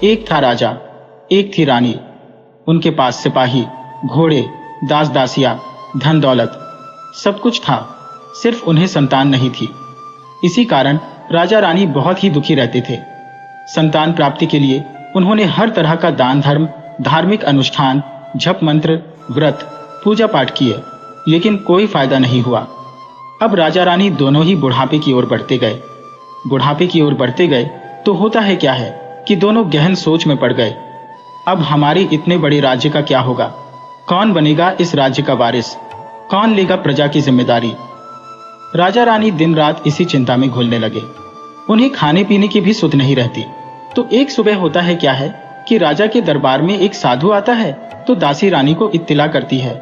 एक था राजा, एक थी रानी। उनके पास सिपाही, घोड़े, दास दासियां, धन दौलत सब कुछ था, सिर्फ उन्हें संतान नहीं थी। इसी कारण राजा रानी बहुत ही दुखी रहते थे। संतान प्राप्ति के लिए उन्होंने हर तरह का दान धर्म, धार्मिक अनुष्ठान, जप मंत्र, व्रत, पूजा पाठ किए, लेकिन कोई फायदा नहीं हुआ। अब राजा रानी दोनों ही बुढ़ापे की ओर बढ़ते गए। बुढ़ापे की ओर बढ़ते गए तो होता है क्या है कि दोनों गहन सोच में पड़ गए। अब हमारे इतने बड़े राज्य का क्या होगा? कौन बनेगा इस राज्य का वारिस? कौन लेगा प्रजा की जिम्मेदारी? राजा रानी दिन रात इसी चिंता में घुलने लगे। उन्हें खाने पीने की भी सुध नहीं रहती। तो एक सुबह होता है क्या है कि राजा के दरबार में एक साधु आता है तो दासी रानी को इत्तिला करती है।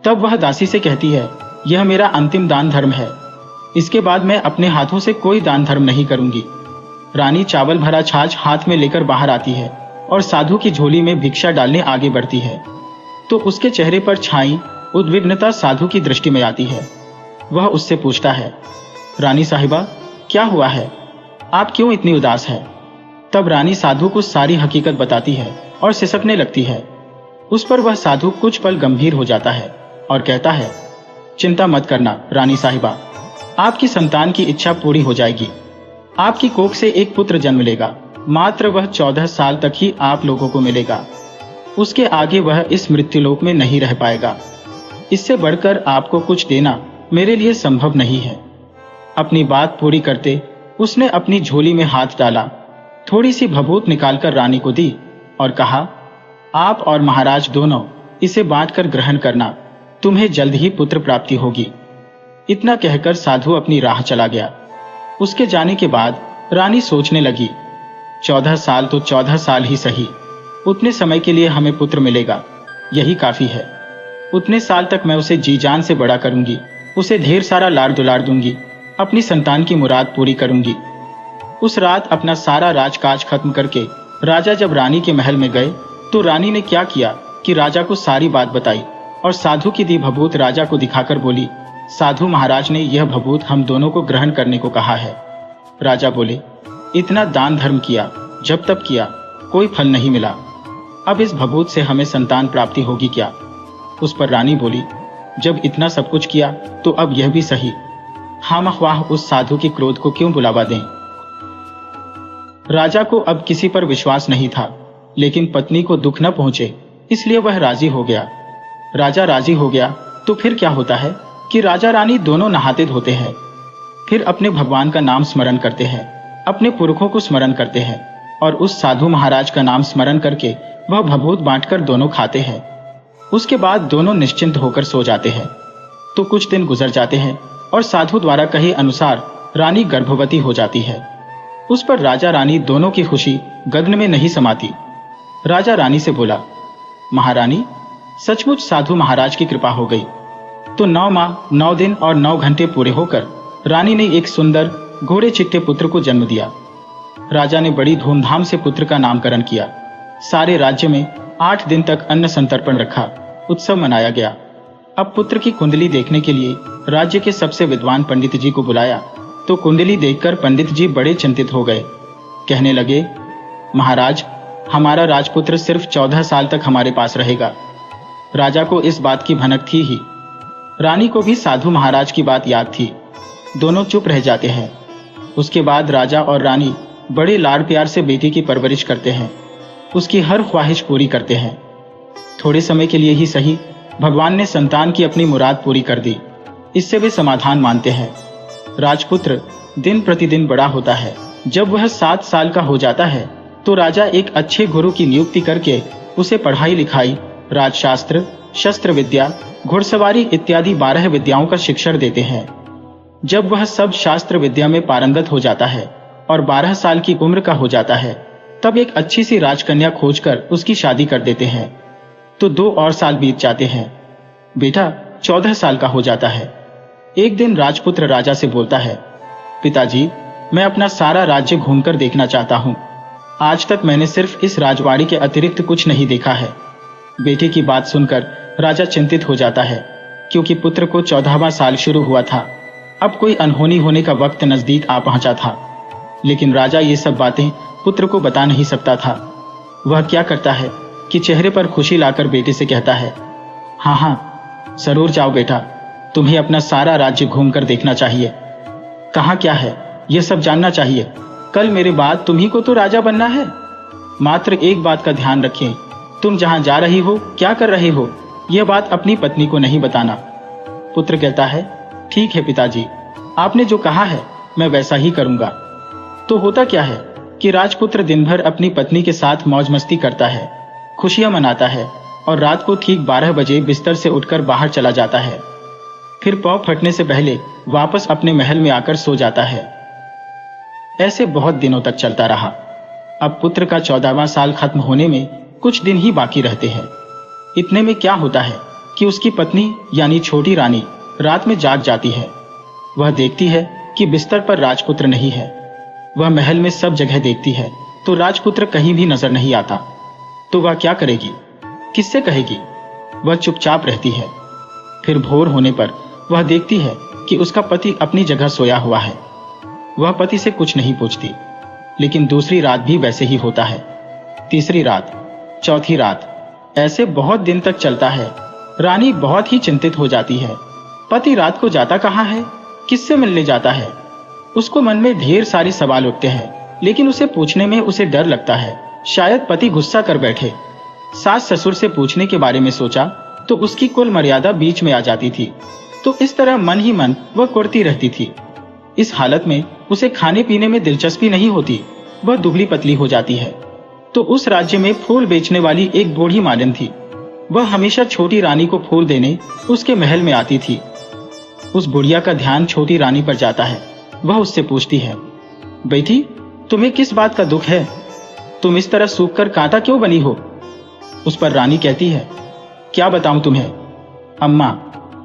तब वह दासी से कहती है, यह मेरा अंतिम दान धर्म है, इसके बाद मैं अपने हाथों से कोई दान धर्म नहीं करूंगी। रानी चावल भरा छाछ हाथ में लेकर बाहर आती है और साधु की झोली में भिक्षा डालने आगे बढ़ती है तो उसके चेहरे पर छाई उद्विग्नता साधु की दृष्टि में आती है। वह उससे पूछता है, रानी साहिबा, क्या हुआ है? आप क्यों इतनी उदास है? तब रानी साधु को सारी हकीकत बताती है और सिसकने लगती है। उस पर वह साधु कुछ पल गंभीर हो जाता है और कहता है, चिंता मत करना रानी साहिबा, आपकी संतान की इच्छा पूरी हो जाएगी। आपकी कोख से एक पुत्र जन्म लेगा, मात्र वह 14 साल तक ही आप लोगों को मिलेगा। उसके आगे वह इस मृत्युलोक में नहीं रह पाएगा। इससे बढ़कर आपको कुछ देना मेरे लिए संभव नहीं है। अपनी बात पूरी करते उसने अपनी झोली में हाथ डाला, थोड़ी सी भभूत निकालकर रानी को दी और कहा, आप और महाराज दोनों इसे बांटकर ग्रहण करना, तुम्हें जल्द ही पुत्र प्राप्ति होगी। इतना कहकर साधु अपनी राह चला गया। उसके जाने के बाद रानी सोचने लगी, 14 साल तो 14 साल ही सही, उतने समय के लिए हमें पुत्र मिलेगा, यही काफी है। उतने साल तक मैं उसे जी जान से बड़ा करूंगी, उसे ढेर सारा लाड़ दुलार दूंगी, अपनी संतान की मुराद पूरी करूंगी। उस रात अपना सारा राजकाज खत्म करके राजा जब रानी के महल में गए तो रानी ने क्या किया कि राजा को सारी बात बताई और साधु की दी भभूत राजा को दिखाकर बोली, साधु महाराज ने यह भभूत हम दोनों को ग्रहण करने को कहा है। राजा बोले, इतना दान धर्म किया, जब तब किया, कोई फल नहीं मिला, अब इस भभूत से हमें संतान प्राप्ति होगी क्या? उस पर रानी बोली, जब इतना सब कुछ किया तो अब यह भी सही, खामख्वाह उस साधु के क्रोध को क्यों बुलावा दें। राजा को अब किसी पर विश्वास नहीं था, लेकिन पत्नी को दुख न पहुंचे इसलिए वह राजी हो गया। राजा राजी हो गया तो फिर क्या होता है कि राजा रानी दोनों नहाते धोते हैं, फिर अपने भगवान का नाम स्मरण करते हैं, अपने पुरखों को स्मरण करते हैं और उस साधु महाराज का नाम स्मरण करके वह भभूत बांटकर दोनों खाते हैं। उसके बाद दोनों निश्चिंत होकर सो जाते हैं। तो कुछ दिन गुजर जाते हैं और साधु द्वारा कहे अनुसार रानी गर्भवती हो जाती है। उस पर राजा रानी दोनों की खुशी गगन में नहीं समाती। राजा रानी से बोला, महारानी, सचमुच साधु महाराज की कृपा हो गई। तो 9 माह 9 दिन और 9 घंटे पूरे होकर रानी ने एक सुंदर घोड़े चिट्टे पुत्र को जन्म दिया। राजा ने बड़ी धूमधाम से पुत्र का नामकरण किया। सारे राज्य में 8 दिन तक अन्न संतर्पण रखा, उत्सव मनाया गया। अब पुत्र की कुंडली देखने के लिए राज्य के सबसे विद्वान पंडित जी को बुलाया तो कुंडली देखकर पंडित जी बड़े चिंतित हो गए। कहने लगे, महाराज, हमारा राजपुत्र सिर्फ 14 साल तक हमारे पास रहेगा। राजा को इस बात की भनक थी ही। रानी को भी साधु महाराज की बात याद थी। दोनों चुप रह जाते हैं। उसके बाद राजा और रानी बड़े लाड़ प्यार से बेटी की परवरिश करते हैं, उसकी हर ख्वाहिश पूरी करते हैं। थोड़े समय के लिए ही सही, भगवान ने संतान की अपनी मुराद पूरी कर दी, इससे वे समाधान मानते हैं। राजपुत्र दिन प्रतिदिन बड़ा होता है। जब वह 7 साल का हो जाता है तो राजा एक अच्छे गुरु की नियुक्ति करके उसे पढ़ाई लिखाई, राजशास्त्र, शस्त्र विद्या, घुड़सवारी इत्यादि 12 विद्याओं का शिक्षण देते हैं। जब वह सब शास्त्र विद्या में पारंगत हो जाता है और 12 साल की उम्र का हो जाता है तब एक अच्छी सी राजकन्या खोजकर उसकी शादी कर देते हैं। तो 2 और साल बीत जाते हैं। बेटा 14 साल का हो जाता है। एक दिन राजपुत्र राजा से बोलता है, पिताजी, मैं अपना सारा राज्य घूमकर देखना चाहता हूँ। आज तक मैंने सिर्फ इस राजवाड़ी के अतिरिक्त कुछ नहीं देखा है। बेटे की बात सुनकर राजा चिंतित हो जाता है, क्योंकि पुत्र को 14वां साल शुरू हुआ था। अब कोई अनहोनी होने का वक्त नजदीक आ पहुंचा था। लेकिन राजा ये सब बातें पुत्र को बता नहीं सकता था। वह क्या करता है कि चेहरे पर खुशी लाकर बेटे से कहता है, हाँ हाँ जरूर जाओ बेटा, तुम्हें अपना सारा राज्य घूमकर देखना चाहिए। कहाँ क्या है यह सब जानना चाहिए। कल मेरे बाद तुम्ही को तो राजा बनना है। मात्र एक बात का ध्यान रखें, तुम जहां जा रही हो, क्या कर रहे हो, यह बात अपनी पत्नी को नहीं बताना। पुत्र कहता है, ठीक है पिताजी, आपने जो कहा है मैं वैसा ही करूंगा। तो होता क्या है कि राजपुत्र दिन भर अपनी पत्नी के साथ मौज मस्ती करता है, खुशियां मनाता है और रात को ठीक 12 बजे बिस्तर से उठकर बाहर चला जाता है। फिर पौ फटने से पहले वापस अपने महल में आकर सो जाता है। ऐसे बहुत दिनों तक चलता रहा। अब पुत्र का 14वां साल खत्म होने में कुछ दिन ही बाकी रहते हैं। इतने में क्या होता है कि उसकी पत्नी यानी छोटी रानी रात में जाग जाती है। वह देखती है कि बिस्तर पर राजपुत्र नहीं है। वह महल में सब जगह देखती है तो राजपुत्र कहीं भी नजर नहीं आता। तो वह क्या करेगी, किससे कहेगी? वह चुपचाप रहती है। फिर भोर होने पर वह देखती है कि उसका पति अपनी जगह सोया हुआ है। वह पति से कुछ नहीं पूछती। लेकिन दूसरी रात भी वैसे ही होता है, तीसरी रात, चौथी रात, ऐसे बहुत दिन तक चलता है। रानी बहुत ही चिंतित हो जाती है। पति रात को जाता कहाँ है, किससे मिलने जाता है? उसको मन में ढेर सारे सवाल उठते हैं, लेकिन उसे पूछने में उसे डर लगता है, शायद पति गुस्सा कर बैठे। सास ससुर से पूछने के बारे में सोचा तो उसकी कुल मर्यादा बीच में आ जाती थी। तो इस तरह मन ही मन वह कुढ़ती रहती थी। इस हालत में उसे खाने पीने में दिलचस्पी नहीं होती। वह दुबली पतली हो जाती है। तो उस राज्य में फूल बेचने वाली एक बूढ़ी मालन थी। वह हमेशा छोटी रानी को फूल देने उसके महल में आती थी। उस बुढ़िया का ध्यान छोटी रानी पर जाता है। वह उससे पूछती है, बेटी तुम्हें किस बात का दुख है? तुम इस तरह सूख कर कांटा क्यों बनी हो? उस पर रानी कहती है, क्या बताऊं तुम्हें अम्मा,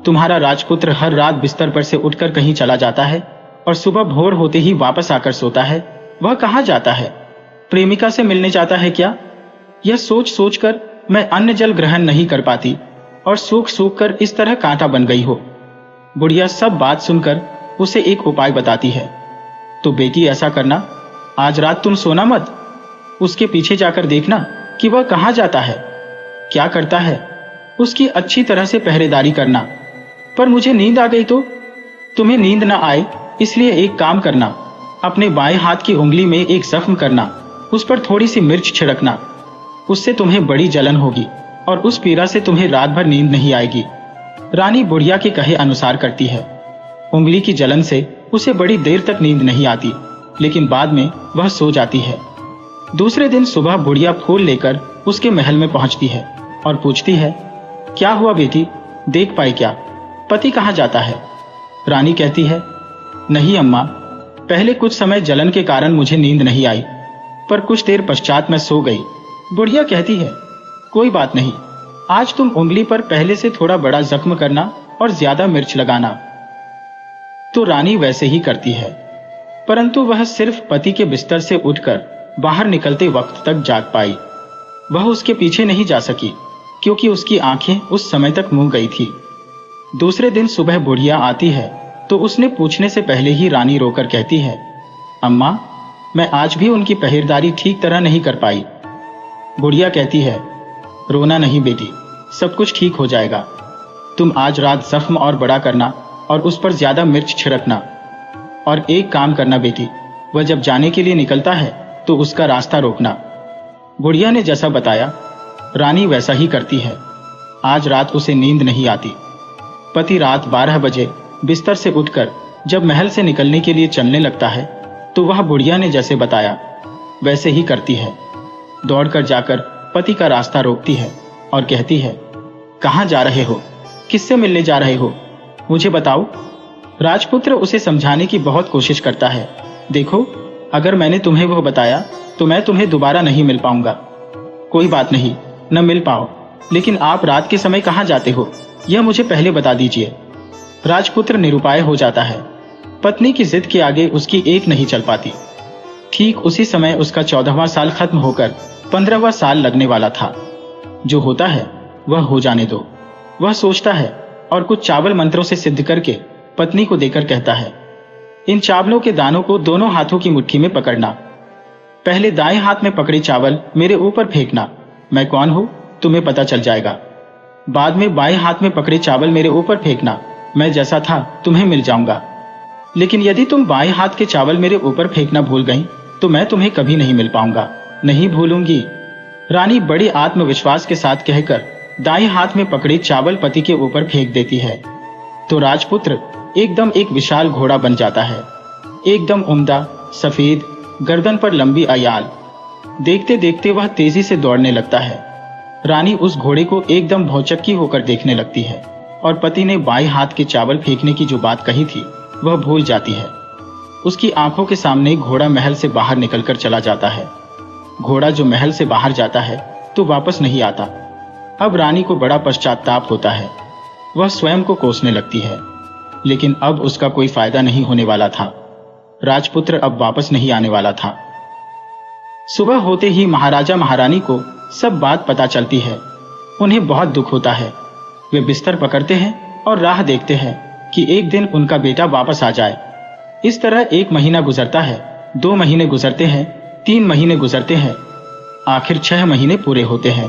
तुम्हारा राजपुत्र हर रात बिस्तर पर से उठकर कहीं चला जाता है और सुबह भोर होते ही वापस आकर सोता है। वह कहाँ जाता है? प्रेमिका से मिलने जाता है क्या? यह सोच सोच कर मैं अन्न जल ग्रहण नहीं कर पाती और सूख सूख कर इस तरह कांटा बन गई हो। बुढ़िया सब बात सुनकर उसे एक उपाय बताती है। तो बेटी ऐसा करना, आज रात तुम सोना मत, उसके पीछे जाकर देखना कि वह कहाँ जाता है, क्या करता है। उसकी अच्छी तरह से पहरेदारी करना। पर मुझे नींद आ गई तो? तुम्हें नींद न आए इसलिए एक काम करना, अपने बाएं हाथ की उंगली में एक जख्म करना, उस पर थोड़ी सी मिर्च छिड़कना। उससे तुम्हें बड़ी जलन होगी और उस पीड़ा से तुम्हें रात भर नींद नहीं आएगी। रानी बुढ़िया के कहे अनुसार करती है। उंगली की जलन से उसे बड़ी देर तक नींद नहीं आती, लेकिन बाद में वह सो जाती है। दूसरे दिन सुबह बुढ़िया फूल लेकर उसके महल में पहुंचती है और पूछती है, क्या हुआ बेटी, देख पाई क्या? पति कहाँ जाता है? रानी कहती है, नहीं अम्मा, पहले कुछ समय जलन के कारण मुझे नींद नहीं आई, पर कुछ देर पश्चात मैं सो गई। बुढ़िया कहती है, कोई बात नहीं, आज तुम उंगली पर पहले से थोड़ा बड़ा जख्म करना और ज्यादा मिर्च लगाना। तो रानी वैसे ही करती है, परंतु वह सिर्फ पति के बिस्तर से उठकर बाहर निकलते वक्त तक जाग पाई। वह उसके पीछे नहीं जा सकी क्योंकि उसकी आंखें उस समय तक मुंह गई थी। दूसरे दिन सुबह बुढ़िया आती है तो उसने पूछने से पहले ही रानी रोकर कहती है, अम्मा, मैं आज भी उनकी पहरेदारी ठीक तरह नहीं कर पाई। बुढ़िया कहती है, रोना नहीं बेटी, सब कुछ ठीक हो जाएगा। तुम आज रात जख्म और बड़ा करना और उस पर ज्यादा मिर्च छिड़कना। और एक काम करना बेटी, वह जब जाने के लिए निकलता है तो उसका रास्ता रोकना। बुढ़िया ने जैसा बताया रानी वैसा ही करती है। आज रात उसे नींद नहीं आती। पति रात 12 बजे बिस्तर से उठकर जब महल से निकलने के लिए चलने लगता है तो वह बुढ़िया ने जैसे बताया वैसे ही करती है। दौड़कर जाकर पति का रास्ता रोकती है और कहती है, कहाँ जा रहे हो, किससे मिलने जा रहे हो, मुझे बताओ। राजपुत्र उसे समझाने की बहुत कोशिश करता है। देखो, अगर मैंने तुम्हें वो बताया तो मैं तुम्हें दोबारा नहीं मिल पाऊंगा। कोई बात नहीं, न मिल पाओ, लेकिन आप रात के समय कहाँ जाते हो यह मुझे पहले बता दीजिए। राजपुत्र निरुपाय हो जाता है। पत्नी की जिद के आगे उसकी एक नहीं चल पाती। ठीक उसी समय उसका 14वां साल खत्म होकर 15वां साल लगने वाला था। जो होता है वह हो जाने दो, वह सोचता है और कुछ चावल मंत्रों से सिद्ध करके पत्नी को देकर कहता है, इन चावलों के दानों को दोनों हाथों की मुट्ठी में पकड़ना। पहले दाएं हाथ में पकड़े चावल मेरे ऊपर फेंकना, मैं कौन हूं तुम्हें पता चल जाएगा। बाद में बाएं हाथ में पकड़े चावल मेरे ऊपर फेंकना, मैं जैसा था तुम्हें मिल जाऊंगा। लेकिन यदि तुम बाएं हाथ के चावल मेरे ऊपर फेंकना भूल गई तो मैं तुम्हें कभी नहीं मिल पाऊंगा, नहीं भूलूंगी। रानी बड़े आत्मविश्वास के साथ कहकर दाएं हाथ में पकड़े चावल पति के ऊपर फेंक देती है तो राजपुत्र एकदम एक विशाल घोड़ा बन जाता है, एकदम उम्दा, सफेद, गर्दन पर लंबी अयाल। देखते देखते वह तेजी से दौड़ने लगता है। रानी उस घोड़े को एकदम भौचक्की होकर देखने लगती है और पति ने बाएं हाथ के चावल फेंकने की जो बात कही थी वह भूल जाती है। उसकी आंखों के सामने घोड़ा महल से बाहर निकलकर चला जाता है। घोड़ा जो महल से बाहर जाता है तो वापस नहीं आता। अब रानी को बड़ा पश्चाताप होता है। वह स्वयं को कोसने लगती है, लेकिन अब उसका कोई फायदा नहीं होने वाला था। राजपुत्र अब वापस नहीं आने वाला था। सुबह होते ही महाराजा महारानी को सब बात पता चलती है। उन्हें बहुत दुख होता है। वे बिस्तर पकड़ते हैं और राह देखते हैं कि एक दिन उनका बेटा वापस आ जाए। इस तरह 1 महीना गुजरता है, 2 महीने गुजरते हैं, 3 महीने गुजरते हैं, आखिर 6 महीने पूरे होते हैं।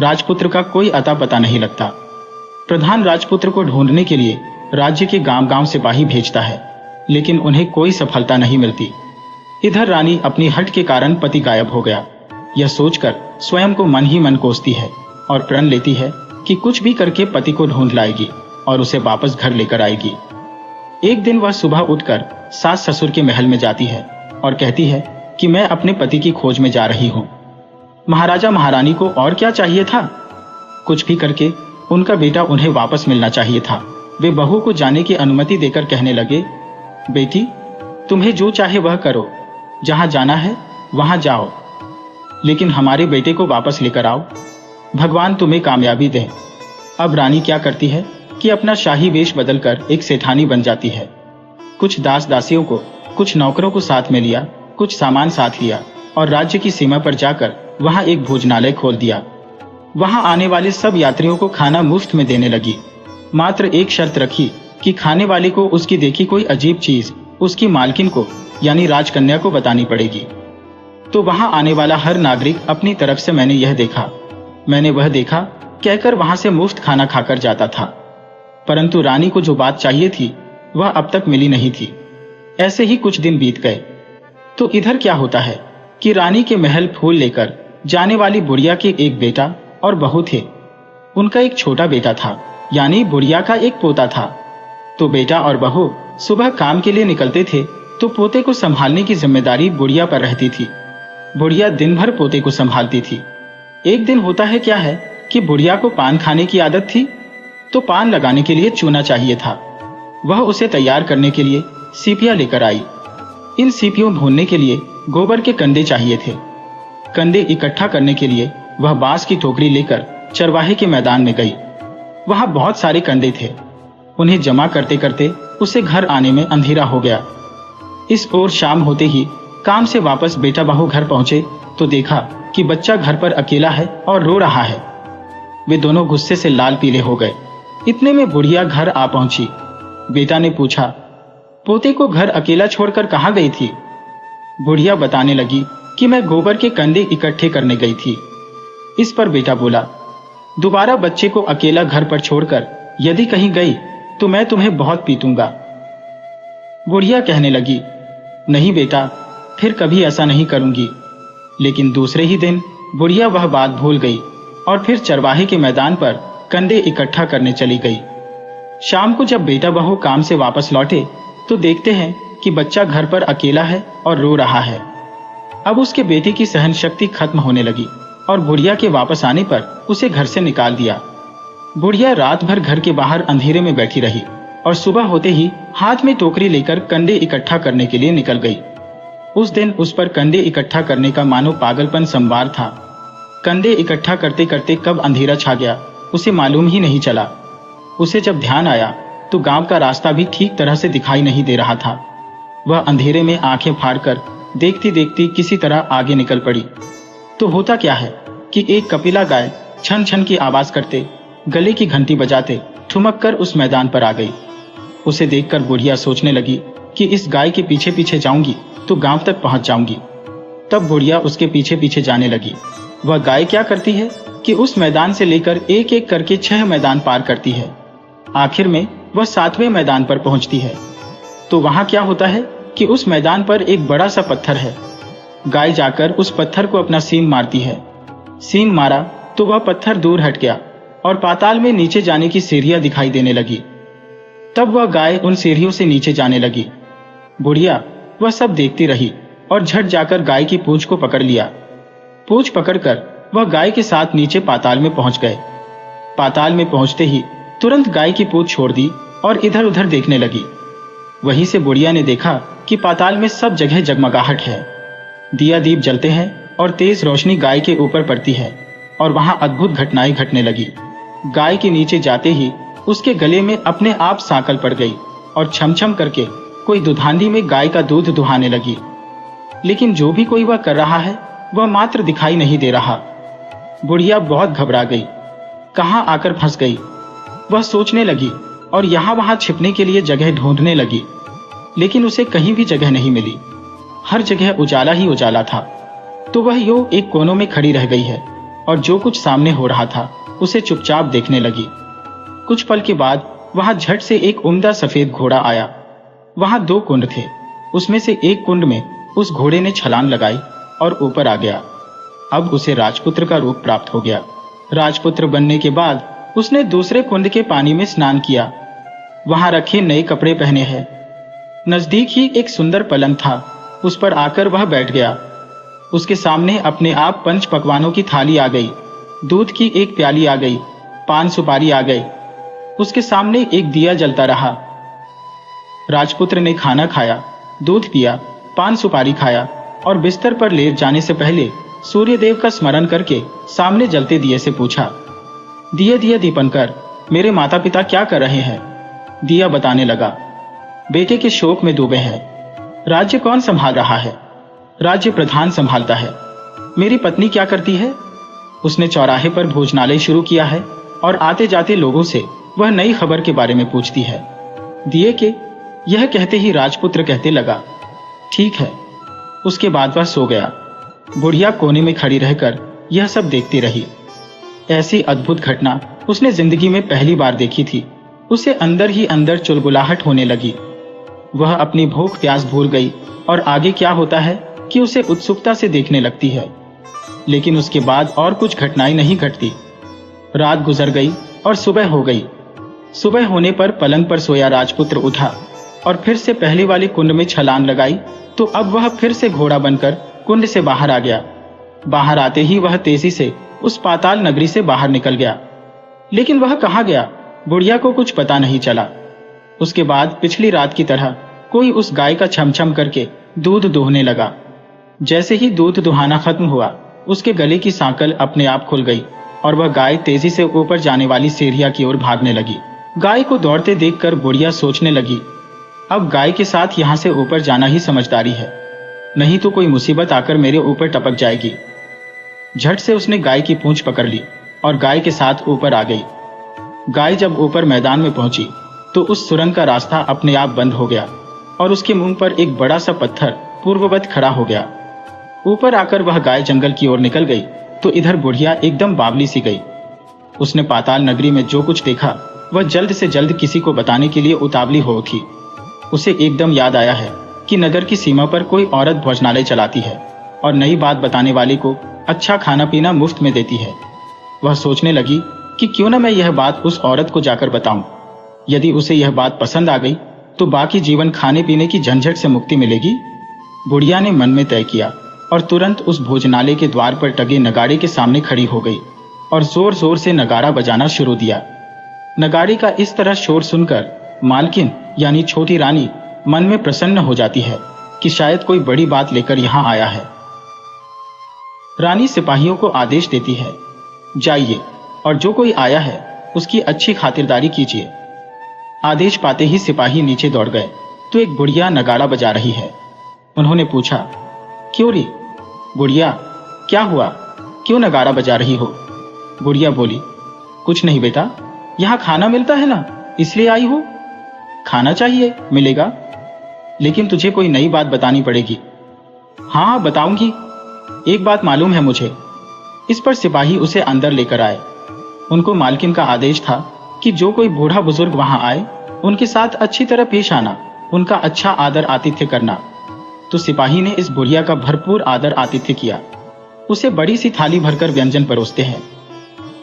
राजपुत्र का कोई अता पता नहीं लगता। प्रधान राजपुत्र को ढूंढने के लिए राज्य के गांव-गांव सिपाही भेजता है, लेकिन उन्हें कोई सफलता नहीं मिलती। इधर रानी अपनी हट के कारण पति गायब हो गया, यह सोचकर स्वयं को मन ही मन कोसती है और प्रण लेती है कि कुछ भी करके पति को ढूंढ लाएगी और उसे वापस घर लेकर आएगी। एक दिन वह सुबह उठकर सास ससुर के महल में जाती है और कहती है कि मैं अपने पति की खोज में जा रही हूँ। महाराजा महारानी को और क्या चाहिए था? कुछ भी करके उनका बेटा उन्हें वापस मिलना चाहिए था। वे बहू को जाने की अनुमति देकर कहने लगे, बेटी तुम्हें जो चाहे वह करो, जहां जाना है वहां जाओ, लेकिन हमारे बेटे को वापस लेकर आओ, भगवान तुम्हें कामयाबी दे। अब रानी क्या करती है कि अपना शाही वेश बदलकर एक सेठानी बन जाती है। कुछ दास दासियों को, कुछ नौकरों को साथ में लिया, कुछ सामान साथ लिया और राज्य की सीमा पर जाकर वहां एक भोजनालय खोल दिया। वहां आने वाले सब यात्रियों को खाना मुफ्त में देने लगी। मात्र एक शर्त रखी कि खाने वाले को उसकी देखी कोई अजीब चीज उसकी मालकिन को यानी राजकन्या को बतानी पड़ेगी। तो वहां आने वाला हर नागरिक अपनी तरफ से मैंने यह देखा, मैंने वह देखा कहकर वहां से मुफ्त खाना खाकर जाता था। परंतु रानी को जो बात चाहिए थी वह अब तक मिली नहीं थी। ऐसे ही कुछ दिन बीत गए तो इधर क्या होता है कि रानी के महल फूल लेकर जाने वाली बुढ़िया के एक बेटा और बहू थे। उनका एक छोटा बेटा था, यानी बुढ़िया का एक पोता था। तो बेटा और बहू सुबह काम के लिए निकलते थे तो पोते को संभालने की जिम्मेदारी बुढ़िया पर रहती थी। बुढ़िया दिन भर पोते को संभालती थी। एक दिन होता है क्या है कि बुढ़िया को पान खाने की आदत थी, तो पान लगाने के लिए चूना चाहिए था। वह उसे तैयार करने के लिए सीपियां लेकर आई। इन सीपियों भूनने के लिए गोबर के कंडे चाहिए थे। कंडे इकट्ठा करने के लिए वह बांस की टोकरी लेकर चरवाहे के मैदान में गई। वहां बहुत सारे कंडे थे। उन्हें जमा करते करते उसे घर आने में अंधेरा हो गया। इस ओर शाम होते ही काम से वापस बेटा बहू घर पहुंचे तो देखा कि बच्चा घर पर अकेला है और रो रहा है। वे दोनों गुस्से से लाल पीले हो गए। इतने में बुढ़िया घर आ पहुंची। बेटा ने पूछा, पोते को घर अकेला छोड़कर कहां गई थी? बुढ़िया बताने लगी कि मैं गोबर के कंडे इकट्ठे करने गई थी। इस पर बेटा बोला, दोबारा बच्चे को अकेला घर पर छोड़कर यदि कहीं गई तो मैं तुम्हें बहुत पीटूंगा। बुढ़िया कहने लगी, नहीं बेटा, फिर कभी ऐसा नहीं करूंगी। लेकिन दूसरे ही दिन बुढ़िया वह बात भूल गई और फिर चरवाहे के मैदान पर कंडे इकट्ठा करने चली गई। शाम को जब बेटा बहू काम से वापस लौटे तो देखते हैं कि बच्चा घर पर अकेला है और रो रहा है। अब उसके बेटे की सहन शक्ति खत्म होने लगी और बुढ़िया के वापस आने पर उसे घर से निकाल दिया। बुढ़िया रात भर घर के बाहर अंधेरे में बैठी रही और सुबह होते ही हाथ में टोकरी लेकर कंडे इकट्ठा करने के लिए निकल गई। उस दिन उस पर कंडे इकट्ठा करने का मानो पागलपन संवार था। कंडे इकट्ठा करते करते कब अंधेरा छा गया उसे मालूम ही नहीं चला। उसे जब ध्यान आया तो गांव का रास्ता भी ठीक तरह से दिखाई नहीं दे रहा था। वह अंधेरे में आंखें फाड़कर देखती देखती किसी तरह आगे निकल पड़ी। तो होता क्या है कि एक कपिला गाय छन छन की आवाज करते, गले की घंटी बजाते ठुमक कर उस मैदान पर आ गई। उसे देखकर बुढ़िया सोचने लगी कि इस गाय के पीछे पीछे जाऊंगी तो गांव तक पहुंच जाऊंगी। तब बुढ़िया उसके पीछे पीछे जाने लगी। वह गाय क्या करती है कि उस मैदान से लेकर एक एक करके 6 मैदान पार करती है। आखिर में वह 7वें मैदान पर पहुंचती है। तो वहां क्या होता है कि उस मैदान पर एक बड़ा सा पत्थर है। गाय जाकर उस पत्थर को अपना सींग मारती है। सींग मारा तो वह पत्थर दूर हट गया और पाताल में नीचे जाने की सीढ़ियां दिखाई देने लगी। तब वह गाय उन सीढ़ियों से नीचे जाने लगी। बुढ़िया वह सब देखती रही और झट जाकर गाय की पूंछ को पकड़ लिया। पूंछ पकड़कर वह गाय के साथ नीचे पाताल में पहुंच गए। पाताल में पहुंचते ही तुरंत गाय की पूंछ छोड़ दी और इधर उधर देखने लगी। वहीं से बुढ़िया ने देखा कि पाताल में सब जगह जगमगाहट है। दिया दीप जलते हैं और तेज रोशनी गाय के ऊपर पड़ती है और वहां अद्भुत घटनाएं घटने लगी। गाय के नीचे जाते ही उसके गले में अपने आप सांकल पड़ गई और छमछम करके कोई दुधांडी में गाय का दूध दुहाने लगी। लेकिन जो भी कोई वह कर रहा है वह मात्र दिखाई नहीं दे रहा। बुढ़िया बहुत घबरा गई, कहां आकर फंस गई। वह सोचने लगी और यहां वहां छिपने के लिए जगह ढूंढने लगी, लेकिन उसे कहीं भी जगह नहीं मिली। हर जगह उजाला ही उजाला था। तो वह यूं एक कोनों में खड़ी रह गई है और जो कुछ सामने हो रहा था उसे चुपचाप देखने लगी। कुछ पल के बाद वहां झट से एक उम्दा सफेद घोड़ा आया। वहां 2 कुंड थे। उसमें से एक कुंड में उस घोड़े ने छलांग लगाई और ऊपर आ गया। अब उसे राजपुत्र का रूप प्राप्त हो गया। राजपुत्र बनने के बाद उसने दूसरे कुंड के पानी में स्नान किया। वहां रखे नए कपड़े पहने हैं। नजदीक ही एक सुंदर पलंग था, उस पर आकर वह बैठ गया। उसके सामने अपने आप 5 पकवानों की थाली आ गई, दूध की एक प्याली आ गई, पान सुपारी आ गई। उसके सामने एक दिया जलता रहा। राजपुत्र ने खाना खाया, दूध पिया, पान सुपारी खाया और बिस्तर पर लेट जाने से पहले सूर्यदेव का स्मरण करके सामने जलते दिए से पूछा, दिया दिया दीपनकर, मेरे माता पिता क्या कर रहे हैं? दिया बताने लगा, बेटे के शोक में डूबे हैं। राज्य कौन संभाल रहा है? राज्य प्रधान संभालता है। मेरी पत्नी क्या करती है? उसने चौराहे पर भोजनालय शुरू किया है और आते जाते लोगों से वह नई खबर के बारे में पूछती है। दिए के यह कहते ही राजपुत्र कहते लगा, ठीक है। उसके बाद वह सो गया। बुढ़िया कोने में खड़ी रहकर यह सब देखती रही। ऐसी अद्भुत घटना उसने जिंदगी में पहली बार देखी थी। उसे अंदर ही अंदर चुलबुलाहट होने लगी। वह अपनी भूख प्यास भूल गई और आगे क्या होता है कि उसे उत्सुकता से देखने लगती है। लेकिन उसके बाद और कुछ घटनाएं नहीं घटती। रात गुजर गई और सुबह हो गई। सुबह होने पर पलंग पर सोया राजपुत्र उठा और फिर से पहले वाले कुंड में छलांग लगाई तो अब वह फिर से घोड़ा बनकर कुंड से बाहर आ गया। बाहर आते ही वह तेजी से उस पाताल नगरी से बाहर निकल गया। लेकिन वह कहाँ गया, बुढ़िया को कुछ पता नहीं चला। उसके बाद पिछली रात की तरह कोई उस गाय का छमछम करके दूध दोहने लगा। जैसे ही दूध दुहाना खत्म हुआ, उसके गले की सांकल अपने आप खुल गई और वह गाय तेजी से ऊपर जाने वाली सीढ़ियां की ओर भागने लगी। गाय को दौड़ते देखकर बुढ़िया सोचने लगी, अब गाय के साथ यहां से ऊपर जाना ही समझदारी है, नहीं तो कोई मुसीबत आकर मेरे ऊपर टपक जाएगी। झट से उसने गाय की पूंछ पकड़ ली और गाय के साथ ऊपर आ गई। गाय जब ऊपर मैदान में पहुंची तो उस सुरंग का रास्ता अपने आप बंद हो गया और उसके मुंह पर एक बड़ा सा पत्थर पूर्ववत खड़ा हो गया। ऊपर आकर वह गाय जंगल की ओर निकल गई तो इधर बुढ़िया एकदम बावली सी गई। उसने पाताल नगरी में जो कुछ देखा वह जल्द से जल्द किसी को बताने के लिए उतावली हो उठी। उसे एकदम याद आया है कि नगर की सीमा पर कोई औरत भोजनालय चलाती है और नई बात बताने वाले को अच्छा खाना पीना मुफ्त में देती है। वह सोचने लगी कि क्यों न मैं यह बात उस औरत को जाकर बताऊं। यदि उसे यह बात पसंद आ गई तो बाकी जीवन खाने पीने की झंझट से मुक्ति मिलेगी। बुढ़िया ने मन में तय किया और तुरंत उस भोजनालय के द्वार पर टंगे नगाड़े के सामने खड़ी हो गई और जोर जोर से नगाड़ा बजाना शुरू दिया। नगाड़े का इस तरह शोर सुनकर मालकिन यानी छोटी रानी मन में प्रसन्न हो जाती है कि शायद कोई बड़ी बात लेकर यहां आया है। रानी सिपाहियों को आदेश देती है, जाइए और जो कोई आया है उसकी अच्छी खातिरदारी कीजिए। आदेश पाते ही सिपाही नीचे दौड़ गए तो एक बुढ़िया नगाड़ा बजा रही है। उन्होंने पूछा, क्यों रे बुढ़िया, क्या हुआ, क्यों नगाड़ा बजा रही हो? बुढ़िया बोली, कुछ नहीं बेटा, यहाँ खाना मिलता है ना, इसलिए आई हूं। खाना चाहिए, मिलेगा, लेकिन तुझे कोई नई बात बतानी पड़ेगी। हाँ बताऊंगी, एक बात मालूम है मुझे। इस पर सिपाही उसे अंदर लेकर आए। उनको मालकिन का आदेश था कि जो कोई बूढ़ा बुजुर्ग वहां आए उनके साथ अच्छी तरह पेश आना, उनका अच्छा आदर आतिथ्य करना। तो सिपाही ने इस बुढ़िया का भरपूर आदर आतिथ्य किया। उसे बड़ी सी थाली भरकर व्यंजन परोसते हैं।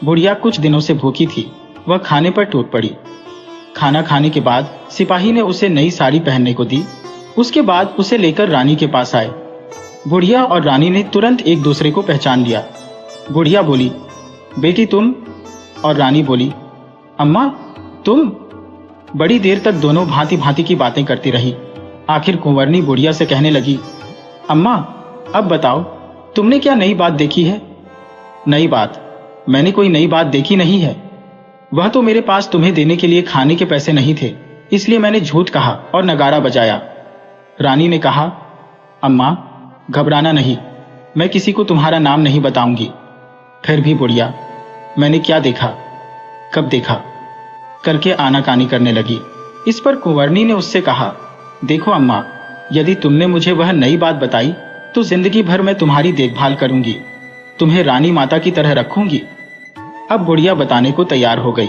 बुढ़िया कुछ दिनों से भूखी थी, वह खाने पर टूट पड़ी। खाना खाने के बाद सिपाही ने उसे नई साड़ी पहनने को दी। उसके बाद उसे लेकर रानी के पास आए। बुढ़िया और रानी ने तुरंत एक दूसरे को पहचान लिया। बुढ़िया बोली, बेटी तुम? और रानी बोली, अम्मा तुम? बड़ी देर तक दोनों भांति भांति की बातें करती रही। आखिर कुंवरनी बुढ़िया से कहने लगी, अम्मा अब बताओ, तुमने क्या नई बात देखी है? नई बात? मैंने कोई नई बात देखी नहीं है। वह तो मेरे पास तुम्हें देने के लिए खाने के पैसे नहीं थे, इसलिए मैंने झूठ कहा और नगाड़ा बजाया। रानी ने कहा, अम्मा घबराना नहीं, मैं किसी को तुम्हारा नाम नहीं बताऊंगी। फिर भी बुढ़िया, मैंने क्या देखा, कब देखा करके आनाकानी करने लगी। इस पर कुंवरनी ने उससे कहा, देखो अम्मा, यदि तुमने मुझे वह नई बात बताई तो जिंदगी भर मैं तुम्हारी देखभाल करूंगी, तुम्हें रानी माता की तरह रखूंगी। अब बुढ़िया बताने को तैयार हो गई।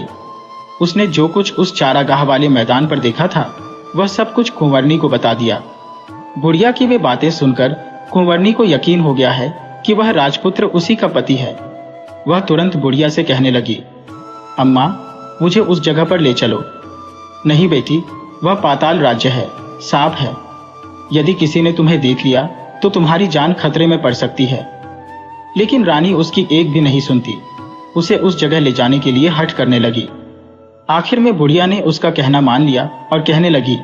उसने जो कुछ उस चारागाह वाले मैदान पर देखा था वह सब कुछ कुंवरनी को बता दिया। बुढ़िया की वे बातें सुनकर कुंवरनी को यकीन हो गया है कि वह राजपुत्र उसी का पति है। वह तुरंत बुढ़िया से कहने लगी, अम्मा मुझे उस जगह पर ले चलो। नहीं बेटी, वह पाताल राज्य है, सांप है। यदि किसी ने तुम्हें देख लिया तो तुम्हारी जान खतरे में पड़ सकती है। लेकिन रानी उसकी एक भी नहीं सुनती, उसे उस जगह ले जाने के लिए हठ करने लगी। आखिर में बुढ़िया ने उसका कहना मान लिया और कहने लगी,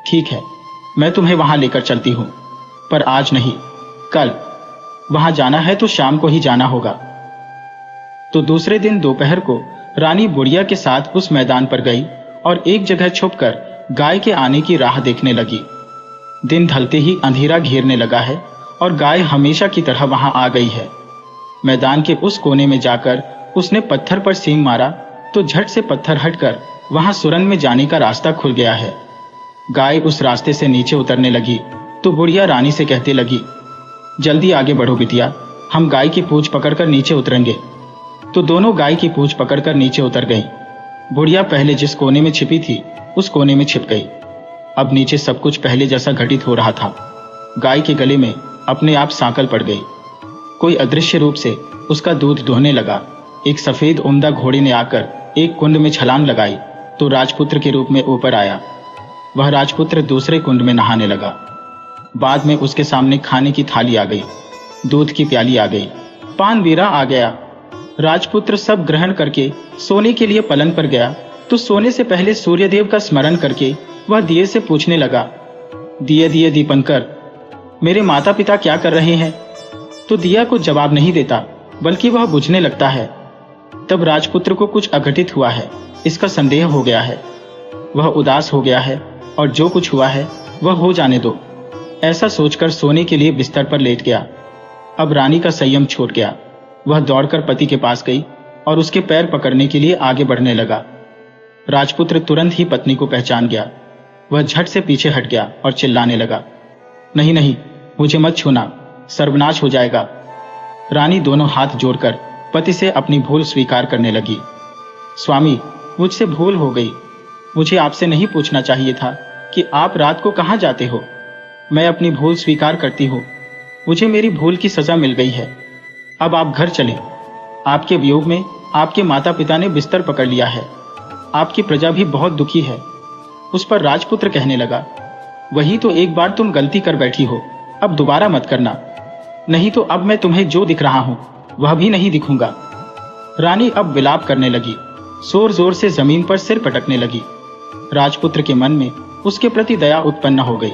ठीक है, मैं तुम्हें वहां लेकर चलती हूं, पर आज नहीं, कल। वहां जाना है तो शाम को ही जाना होगा। तो दूसरे दिन दोपहर को रानी बुढ़िया के साथ उस मैदान पर गई और एक जगह छुपकर गाय के आने की राह देखने लगी। दिन ढलते ही अंधेरा घेरने लगा है और गाय हमेशा की तरह वहां आ गई है। मैदान के उस कोने में जाकर उसने पत्थर पर सींग मारा तो झट से पत्थर हटकर वहां सुरंग में जाने का रास्ता खुल गया है। गाय उस रास्ते से नीचे उतरने लगी तो बुढ़िया रानी से कहते लगी, जल्दी आगे बढ़ो बिटिया, हम गाय की पूंछ पकड़कर नीचे उतरेंगे। तो दोनों गाय की पूंछ पकड़कर नीचे उतर गई। बुढ़िया पहले जिस कोने में छिपी थी उस कोने में छिप गई। अब नीचे सब कुछ पहले जैसा घटित हो रहा था। गाय के गले में अपने आप सांकल पड़ गई। कोई अदृश्य रूप से उसका दूध दोहने लगा। एक सफेद उम्दा घोड़े ने आकर एक कुंड में छलांग लगाई तो राजपुत्र के रूप में ऊपर आया। वह राजपुत्र दूसरे कुंड में नहाने लगा। बाद में उसके सामने खाने की थाली आ गई, दूध की प्याली आ गई, पान बीरा आ गया। राजपुत्र सब ग्रहण करके सोने के लिए पलंग पर गया तो सोने से पहले सूर्यदेव का स्मरण करके वह दिए से पूछने लगा, दिए दिए दीपंकर, मेरे माता पिता क्या कर रहे हैं? तो दिया कुछ जवाब नहीं देता, बल्कि वह बुझने लगता है। तब राजपुत्र को कुछ अघटित हुआ है, इसका संदेह हो गया है। वह उदास हो गया है और जो कुछ हुआ है वह हो जाने दो, ऐसा सोचकर सोने के लिए बिस्तर पर लेट गया। अब रानी का संयम छूट गया। वह दौड़कर पति के पास गई और उसके पैर पकड़ने के लिए आगे बढ़ने लगा। राजपुत्र तुरंत ही पत्नी को पहचान गया। वह झट से पीछे हट गया और चिल्लाने लगा, नहीं नहीं, मुझे मत छूना, सर्वनाश हो जाएगा। रानी दोनों हाथ जोड़कर पति से अपनी भूल स्वीकार करने लगी। स्वामी, मुझसे भूल हो गई। मुझे आपसे नहीं पूछना चाहिए था कि आप रात को कहाँ जाते हो। मैं अपनी भूल स्वीकार करती हूँ। मुझे मेरी भूल की सजा मिल गई है। अब आप घर चलें। आपके वियोग में आपके माता पिता ने बिस्तर पकड़ लिया है। आपकी प्रजा भी बहुत दुखी है। उस पर राजपुत्र कहने लगा, वही तो एक बार तुम गलती कर बैठी हो, अब दोबारा मत करना, नहीं तो अब मैं तुम्हें जो दिख रहा हूं वह भी नहीं दिखूंगा। रानी अब विलाप करने लगी, जोर जोर से जमीन पर सिर पटकने लगी। राजपुत्र के मन में उसके प्रति दया उत्पन्न हो गई।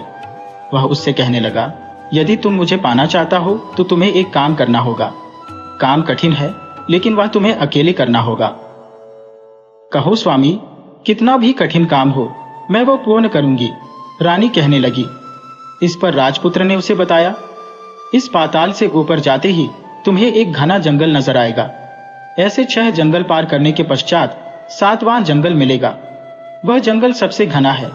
वह उससे कहने लगा, यदि तुम मुझे पाना चाहता हो तो तुम्हें एक काम करना होगा। काम कठिन है, लेकिन वह तुम्हें अकेले करना होगा। कहो स्वामी, कितना भी कठिन काम हो मैं वो पूर्ण करूंगी, रानी कहने लगी। इस पर राजपुत्र ने उसे बताया, इस पाताल से ऊपर जाते ही तुम्हें एक घना जंगल नजर आएगा। ऐसे 6 जंगल पार करने के पश्चात 7वां जंगल मिलेगा। वह जंगल सबसे घना है।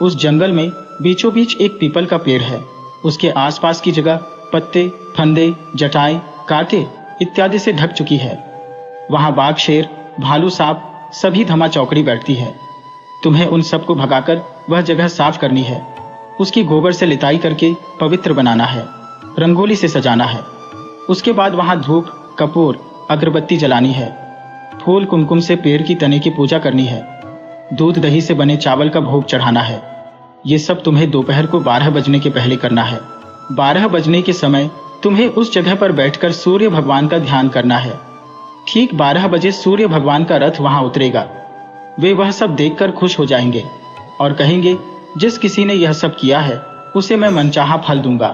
उस जंगल में बीचों बीच एक पीपल का पेड़ है। उसके आसपास की जगह पत्ते, फंदे, जटाएं, कांटे इत्यादि से ढक चुकी है। वहां बाघ, शेर, भालू, सांप सभी धमा चौकड़ी बैठती है। तुम्हें उन सबको भगाकर वह जगह साफ करनी है। उसकी गोबर से लिताई करके पवित्र बनाना है, रंगोली से सजाना है। उसके बाद वहां धूप, कपूर, अगरबत्ती जलानी है। फूल कुमकुम से पेड़ की तने की पूजा करनी है। दूध दही से बने चावल का भोग चढ़ाना है। ये सब तुम्हें दोपहर को 12 बजने के पहले करना है। 12 बजने के समय तुम्हें उस जगह पर बैठकर सूर्य भगवान का ध्यान करना है। ठीक 12 बजे सूर्य भगवान का रथ वहां उतरेगा। वे वह सब देखकर खुश हो जाएंगे और कहेंगे, जिस किसी ने यह सब किया है उसे मैं मनचाहा फल दूंगा।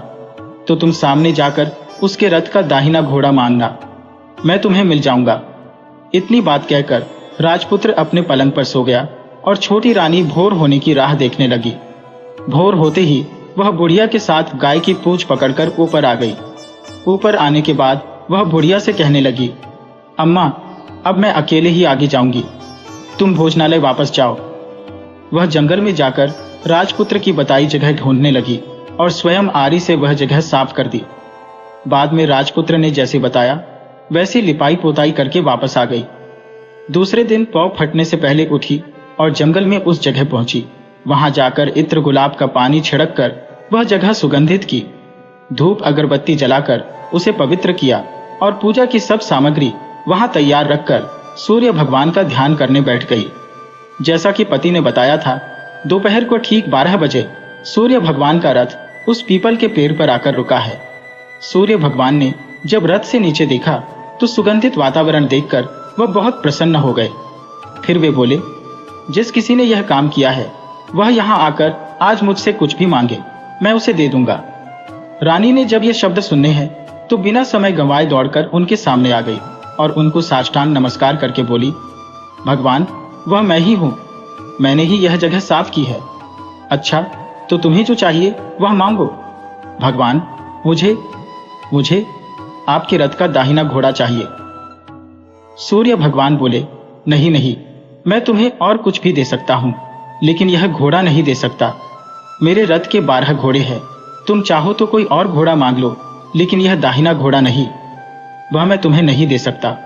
तो तुम सामने जाकर उसके रथ का दाहिना घोड़ा मांगना, मैं तुम्हें मिल जाऊंगा। इतनी बात कहकर राजपुत्र अपने पलंग पर सो गया और छोटी रानी भोर होने की राह देखने लगी। भोर होते ही वह बुढ़िया के साथ गाय की पूंछ पकड़कर ऊपर आ गई। ऊपर आने के बाद वह बुढ़िया से कहने लगी, अम्मा, अब मैं अकेले ही आगे जाऊंगी, तुम भोजनालय वापस जाओ। वह जंगल में जाकर राजपुत्र की बताई जगह ढूंढने लगी और स्वयं आरी से वह जगह साफ कर दी। बाद में राजपुत्र ने जैसे बताया वैसी लिपाई पोताई करके वापस आ गई। दूसरे दिन पौ फटने से पहले उठी और जंगल में उस जगह पहुंची। वहां जाकर इत्र गुलाब का पानी छिड़क कर वह जगह सुगंधित की। धूप अगरबत्ती जलाकर उसे पवित्र किया और पूजा की सब सामग्री वहां तैयार रखकर सूर्य भगवान का ध्यान करने बैठ गई। जैसा कि पति ने बताया था, दोपहर को ठीक 12 बजे सूर्य भगवान का रथ उस पीपल के पेड़ पर आकर रुका है। सूर्य भगवान ने जब रथ से नीचे देखा तो सुगंधित वातावरण देखकर वह बहुत प्रसन्न हो गए। फिर वे बोले, जिस किसी ने यह काम किया है वह यहाँ आकर आज मुझसे कुछ भी मांगे, मैं उसे दे दूंगा। रानी ने जब ये शब्द सुनने हैं तो बिना समय गंवाए दौड़कर उनके सामने आ गई और उनको साष्टांग नमस्कार करके बोली, भगवान, वह मैं ही हूं, मैंने ही यह जगह साफ की है। अच्छा, तो तुम्हें जो चाहिए वह मांगो। भगवान, मुझे आपके रथ का दाहिना घोड़ा चाहिए। सूर्य भगवान बोले, नहीं, मैं तुम्हें और कुछ भी दे सकता हूं, लेकिन यह घोड़ा नहीं दे सकता। मेरे रथ के 12 घोड़े हैं, तुम चाहो तो कोई और घोड़ा मांग लो, लेकिन यह दाहिना घोड़ा नहीं, वह मैं तुम्हें नहीं दे सकता।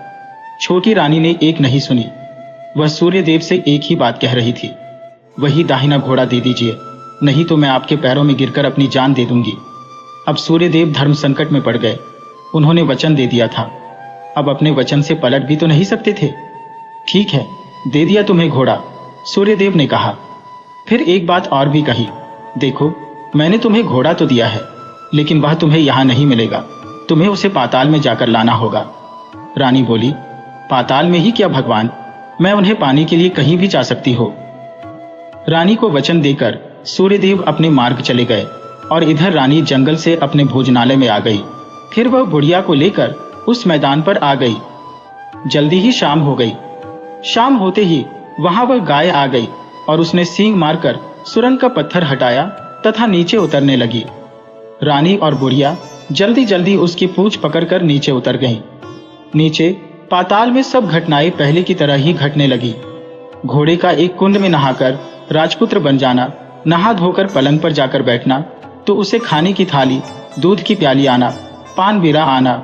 छोटी रानी ने एक नहीं सुनी। वह सूर्य देव से एक ही बात कह रही थी, वही दाहिना घोड़ा दे दीजिए, नहीं तो मैं आपके पैरों में गिरकर अपनी जान दे दूंगी। अब सूर्यदेव धर्म संकट में पड़ गए। उन्होंने वचन दे दिया था, अब अपने वचन से पलट भी तो नहीं सकते थे। ठीक है, दे दिया तुम्हें घोड़ा, सूर्यदेव ने कहा। फिर एक बात और भी कही, देखो, मैंने तुम्हें घोड़ा तो दिया है, लेकिन वह तुम्हें यहां नहीं मिलेगा, तुम्हें उसे पाताल में जाकर लाना होगा। रानी बोली, पाताल में ही क्या भगवान, मैं उन्हें पाने के लिए कहीं भी जा सकती हो। रानी को वचन देकर सूर्यदेव अपने मार्ग चले गए और इधर रानी जंगल से अपने भोजनालय में आ गई। फिर वह बुढ़िया को लेकर उस मैदान पर आ गई। जल्दी ही शाम हो गई। शाम होते ही वहां वह गाय आ गई और उसने सींग मारकर सुरंग का पत्थर हटाया तथा नीचे उतरने लगी। रानी और बुढ़िया जल्दी जल्दी उसकी पूंछ पकड़कर नीचे उतर गईं। नीचे पाताल में सब घटनाएं पहले की तरह ही घटने लगी। घोड़े का एक कुंड में नहाकर राजपुत्र बन जाना, नहा धोकर पलंग पर जाकर बैठना, तो उसे खाने की थाली, दूध की प्याली आना, पान बीरा आना।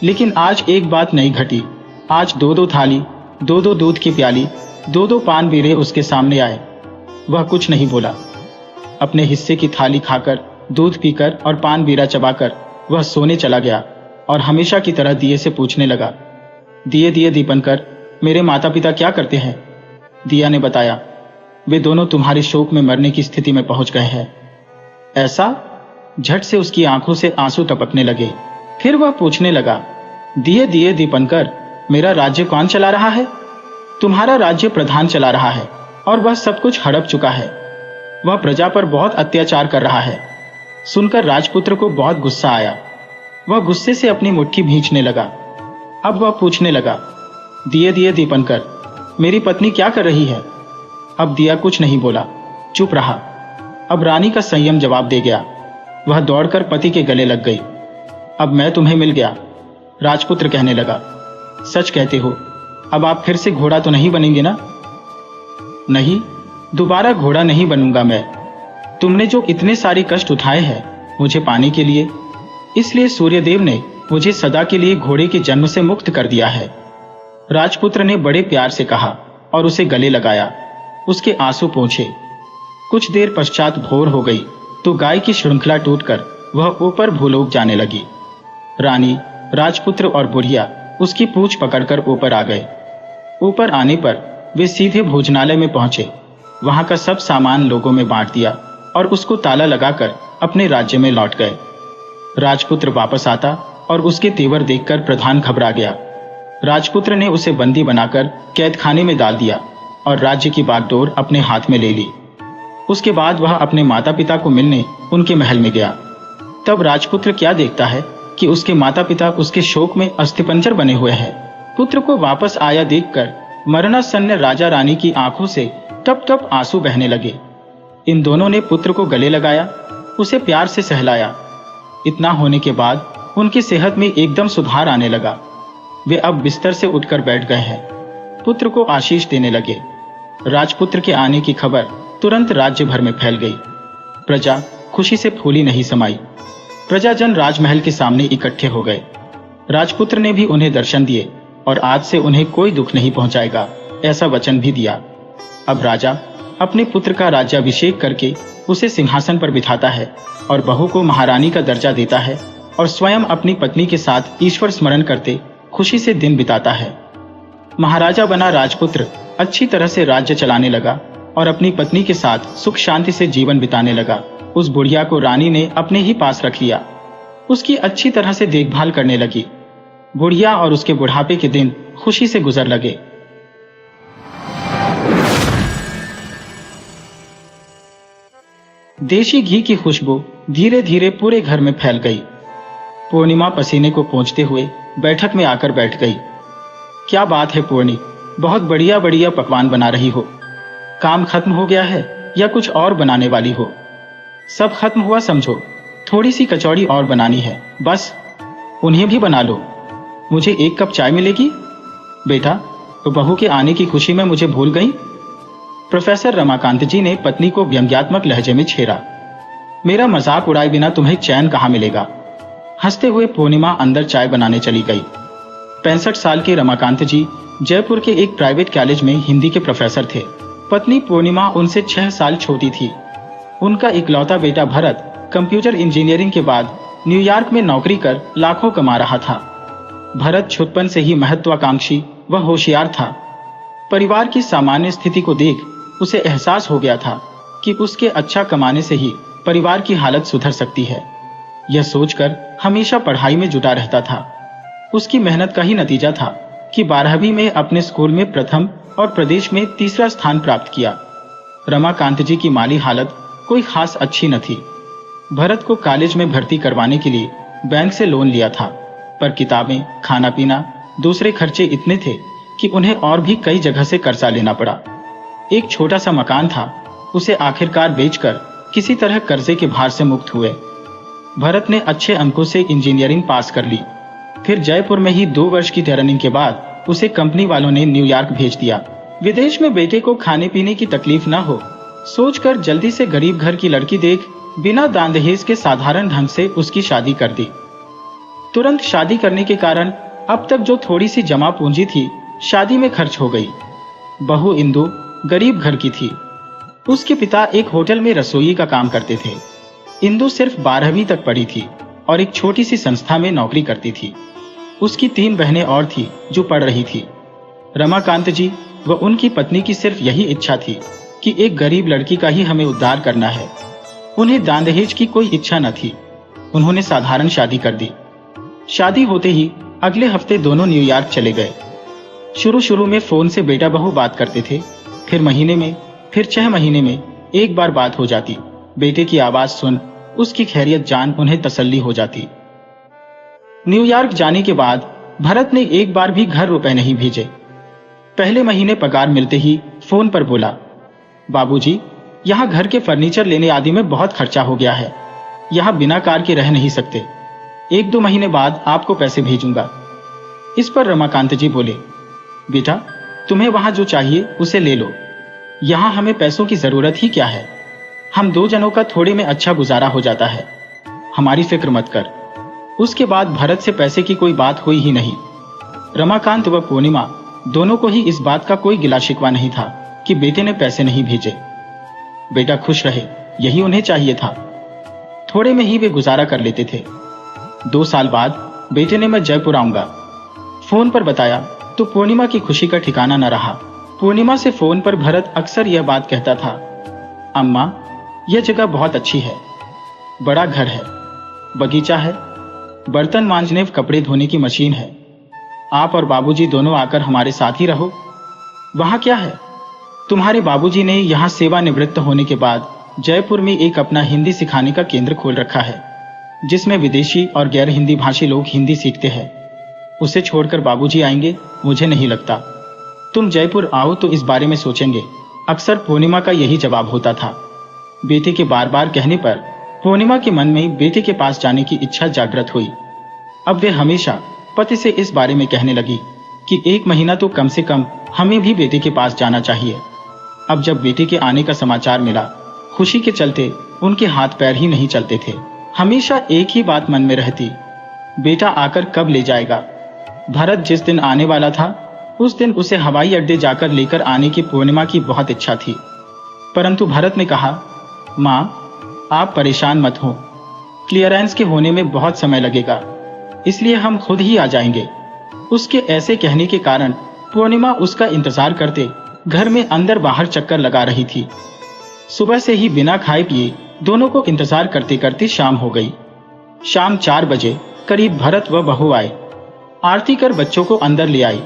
लेकिन आज एक बात नहीं घटी। आज 2-2 थाली, 2-2 दूध की प्याली, 2-2 पान बीरे उसके सामने आए। वह कुछ नहीं बोला। अपने हिस्से की थाली खाकर, दूध पीकर और पान बीरा चबाकर वह सोने चला गया और हमेशा की तरह दिए से पूछने लगा, दिए दीपनकर, मेरे माता पिता क्या करते हैं? दिया ने बताया, वे दोनों तुम्हारे शोक में मरने की स्थिति में पहुंच गए हैं। ऐसा? झट से उसकी आंखों से आंसू टपकने लगे। फिर वह पूछने लगा, दिए दीपनकर, मेरा राज्य कौन चला रहा है? तुम्हारा राज्य प्रधान चला रहा है और वह सब कुछ हड़प चुका है। वह प्रजा पर बहुत अत्याचार कर रहा है। सुनकर राजपुत्र को बहुत गुस्सा आया। वह गुस्से से अपनी मुट्ठी भींचने लगा। अब वह पूछने लगा, दिए दीपनकर, मेरी पत्नी क्या कर रही है? अब दिया कुछ नहीं बोला, चुप रहा। अब रानी का संयम जवाब दे गया। वह दौड़कर पति के गले लग गई। अब मैं तुम्हें मिल गया, राजपुत्र कहने लगा। सच कहते हो, अब आप फिर से घोड़ा तो नहीं बनेंगे ना? नहीं, दोबारा घोड़ा नहीं बनूंगा मैं। तुमने जो इतने सारे कष्ट उठाए हैं मुझे पाने के लिए, इसलिए सूर्यदेव ने मुझे सदा के लिए घोड़े के जन्म से मुक्त कर दिया है। राजपुत्र ने बड़े प्यार से कहा और उसे गले लगाया, उसके आंसू पोंछे। कुछ देर पश्चात भोर हो गई तो गाय की श्रृंखला टूटकर वह ऊपर भूलोक जाने लगी। रानी, राजपुत्र और बुढ़िया उसकी पूंछ पकड़कर ऊपर आ गए। ऊपर आने पर वे सीधे भोजनालय में पहुंचे। वहां का सब सामान लोगों में बांट दिया और उसको ताला लगाकर अपने राज्य में लौट गए। राजपुत्र वापस आता और उसके तेवर देखकर प्रधान घबरा गया। राजपुत्र ने उसे बंदी बनाकर कैदखाने में डाल दिया और राज्य की बागडोर अपने हाथ में ले ली। उसके बाद वह अपने माता पिता को मिलने उनके महल में गया। तब राजपुत्र क्या देखता है कि उसके माता पिता उसके शोक में अस्थिपंजर बने हुए हैं। पुत्र को वापस आया देखकर मरणासन्न राजा रानी की आंखों से टप टप आंसू बहने लगे। इन दोनों ने पुत्र को गले लगाया, उसे प्यार से सहलाया। इतना होने के बाद उनकी सेहत में एकदम सुधार आने लगा। वे अब बिस्तर से उठकर बैठ गए हैं। पुत्र को आशीष देने लगे। राजपुत्र के आने की खबर तुरंत राज्य भर में फैल गई। प्रजा खुशी से फूली नहीं समाई। प्रजाजन राजमहल के सामने इकट्ठे हो गए। राजपुत्र ने भी उन्हें दर्शन दिए और आज से उन्हें कोई दुख नहीं पहुंचाएगा, ऐसा वचन भी दिया। अब राजा अपने पुत्र का राज्याभिषेक करके उसे सिंहासन पर बिठाता है और बहू को महारानी का दर्जा देता है और स्वयं अपनी पत्नी के साथ ईश्वर स्मरण करते खुशी से दिन बिताता है। महाराजा बना राजपुत्र अच्छी तरह से राज्य चलाने लगा और अपनी पत्नी के साथ सुख शांति से जीवन बिताने लगा। उस बुढ़िया को रानी ने अपने ही पास रख लिया, उसकी अच्छी तरह से देखभाल करने लगी। बुढ़िया और उसके बुढ़ापे के दिन खुशी से गुजर लगे। देशी घी की खुशबू धीरे धीरे पूरे घर में फैल गई। पूर्णिमा पसीने को पोंछते हुए बैठक में आकर बैठ गई। क्या बात है पूर्णी, बहुत बढ़िया बढ़िया पकवान बना रही हो। काम खत्म हो गया है या कुछ और बनाने वाली हो? सब खत्म हुआ समझो, थोड़ी सी कचौड़ी और बनानी है बस। उन्हें भी बना लो। मुझे 1 कप चाय मिलेगी? बेटा, तो बहू के आने की खुशी में मुझे भूल गई? प्रोफेसर रमाकांत जी ने पत्नी को व्यंग्यात्मक लहजे में छेड़ा। मेरा मजाक उड़ाए बिना तुम्हें चैन कहाँ मिलेगा? हंसते हुए पूर्णिमा अंदर चाय बनाने चली गई। 65 साल के रमाकांत जी जयपुर के एक प्राइवेट कॉलेज में हिंदी के प्रोफेसर थे। पत्नी पूर्णिमा उनसे 6 साल छोटी थी। उनका इकलौता बेटा भरत कंप्यूटर इंजीनियरिंग के बाद न्यूयॉर्क में नौकरी कर लाखों कमा रहा था। भरत छुटपन से ही महत्वाकांक्षी व होशियार था। परिवार की सामान्य स्थिति को देख उसे एहसास हो गया था कि उसके अच्छा कमाने से ही परिवार की हालत सुधर सकती है। यह सोचकर हमेशा पढ़ाई में जुटा रहता था। उसकी मेहनत का ही नतीजा था कि 12वीं में अपने स्कूल में प्रथम और प्रदेश में तीसरा स्थान प्राप्त किया। रमाकांत जी की माली हालत कोई खास अच्छी न थी। भरत को कॉलेज में भर्ती करवाने के लिए बैंक से लोन लिया था, पर किताबें, खाना पीना, दूसरे खर्चे इतने थे कि उन्हें और भी कई जगह से कर्जा लेना पड़ा। एक छोटा सा मकान था, उसे आखिरकार बेचकर किसी तरह कर्जे के भार से मुक्त हुए। भरत ने अच्छे अंकों से इंजीनियरिंग पास कर ली। फिर जयपुर में ही 2 वर्ष की ट्रेनिंग के बाद उसे कंपनी वालों ने न्यूयॉर्क भेज दिया। विदेश में बेटे को खाने पीने की तकलीफ न हो, सोचकर जल्दी से गरीब घर की लड़की देख बिना दान दहेज के साधारण ढंग से उसकी शादी कर दी। तुरंत शादी करने के कारण अब तक जो थोड़ी सी जमा पूंजी थी शादी में खर्च हो गई। बहू इंदु गरीब घर की थी। उसके पिता एक होटल में रसोई का काम करते थे। इंदु सिर्फ 12वीं तक पढ़ी थी और एक छोटी सी संस्था में नौकरी करती थी। उसकी 3 बहनें और थी जो पढ़ रही थी। रमाकांत जी व उनकी पत्नी की सिर्फ यही इच्छा थी कि एक गरीब लड़की का ही हमें उद्धार करना है। उन्हें दान दहेज की कोई इच्छा न थी। उन्होंने साधारण शादी कर दी। शादी होते ही अगले हफ्ते दोनों न्यूयॉर्क चले गए। शुरू में फोन से बेटा बहू बात करते थे, फिर महीने में, फिर 6 महीने में एक बार बात हो जाती। बेटे की आवाज सुन उसकी खैरियत जान उन्हें तसल्ली हो जाती। न्यूयॉर्क जाने के बाद भरत ने एक बार भी घर रुपए नहीं भेजे। पहले महीने पगार मिलते ही फोन पर बोला, बाबूजी, यहाँ घर के फर्नीचर लेने आदि में बहुत खर्चा हो गया है। यहाँ बिना कार के रह नहीं सकते। 1-2 महीने बाद आपको पैसे भेजूंगा। इस पर रमाकांत जी बोले, बेटा, तुम्हें वहां जो चाहिए उसे ले लो। यहाँ हमें पैसों की जरूरत ही क्या है। हम 2 जनों का थोड़े में अच्छा गुजारा हो जाता है। हमारी फिक्र मत कर। उसके बाद भरत से पैसे की कोई बात हुई ही नहीं। रमाकांत व पूर्णिमा दोनों को ही इस बात का कोई गिला शिकवा नहीं था कि बेटे ने पैसे नहीं भेजे। बेटा खुश रहे, यही उन्हें चाहिए था। थोड़े में ही वे गुजारा कर लेते थे। 2 साल बाद बेटे ने मैं जयपुर आऊंगा फोन पर बताया तो पूर्णिमा की खुशी का ठिकाना न रहा। पूर्णिमा से फोन पर भरत अक्सर यह बात कहता था, अम्मा यह जगह बहुत अच्छी है, बड़ा घर है, बगीचा है, बर्तन मांजने व कपड़े धोने की मशीन है। आप और बाबूजी दोनों आकर हमारे साथ ही रहो। वहां क्या है, तुम्हारे बाबूजी ने यहाँ सेवानिवृत्त होने के बाद जयपुर में एक अपना हिंदी सिखाने का केंद्र खोल रखा है, जिसमें विदेशी और गैर हिंदी भाषी लोग हिंदी सीखते हैं। उसे छोड़कर बाबूजी आएंगे मुझे नहीं लगता। तुम जयपुर आओ तो इस बारे में सोचेंगे। अक्सर पूर्णिमा का यही जवाब होता था। बेटे के बार बार कहने पर पूर्णिमा के मन में बेटे के पास जाने की इच्छा जागृत हुई। अब वे हमेशा पति से इस बारे में कहने लगी कि 1 महीना तो कम से कम हमें भी बेटे के पास जाना चाहिए। अब जब बेटे के आने का समाचार मिला, खुशी के चलते उनके हाथ पैर ही नहीं चलते थे। हमेशा एक ही बात मन में रहती, बेटा आकर कब ले जाएगा। भरत जिस दिन आने वाला था उस दिन उसे हवाई अड्डे जाकर लेकर आने की पूर्णिमा की बहुत इच्छा थी, परंतु भरत ने कहा, माँ आप परेशान मत हो, क्लियरेंस के होने में बहुत समय लगेगा, इसलिए हम खुद ही आ जाएंगे। उसके ऐसे कहने के कारण पूर्णिमा उसका इंतजार करते घर में अंदर बाहर चक्कर लगा रही थी। सुबह से ही बिना खाए पिए दोनों को इंतजार करते करते शाम हो गई। शाम 4 बजे करीब भरत व बहू आए। आरती कर बच्चों को अंदर ले आई।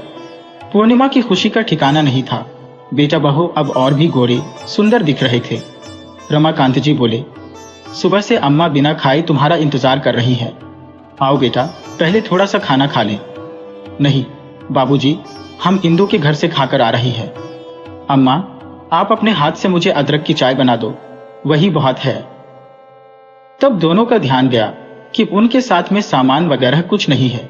पूर्णिमा की खुशी का ठिकाना नहीं था। बेटा बहू अब और भी गोरे सुंदर दिख रहे थे। रमाकांत जी बोले, सुबह से अम्मा बिना खाए तुम्हारा इंतजार कर रही है। आओ बेटा, पहले थोड़ा सा खाना खा लें। नहीं बाबूजी, हम इंदू के घर से खाकर आ रही हैं। अम्मा आप अपने हाथ से मुझे अदरक की चाय बना दो, वही बहुत है। तब दोनों का ध्यान गया कि उनके साथ में सामान वगैरह कुछ नहीं है।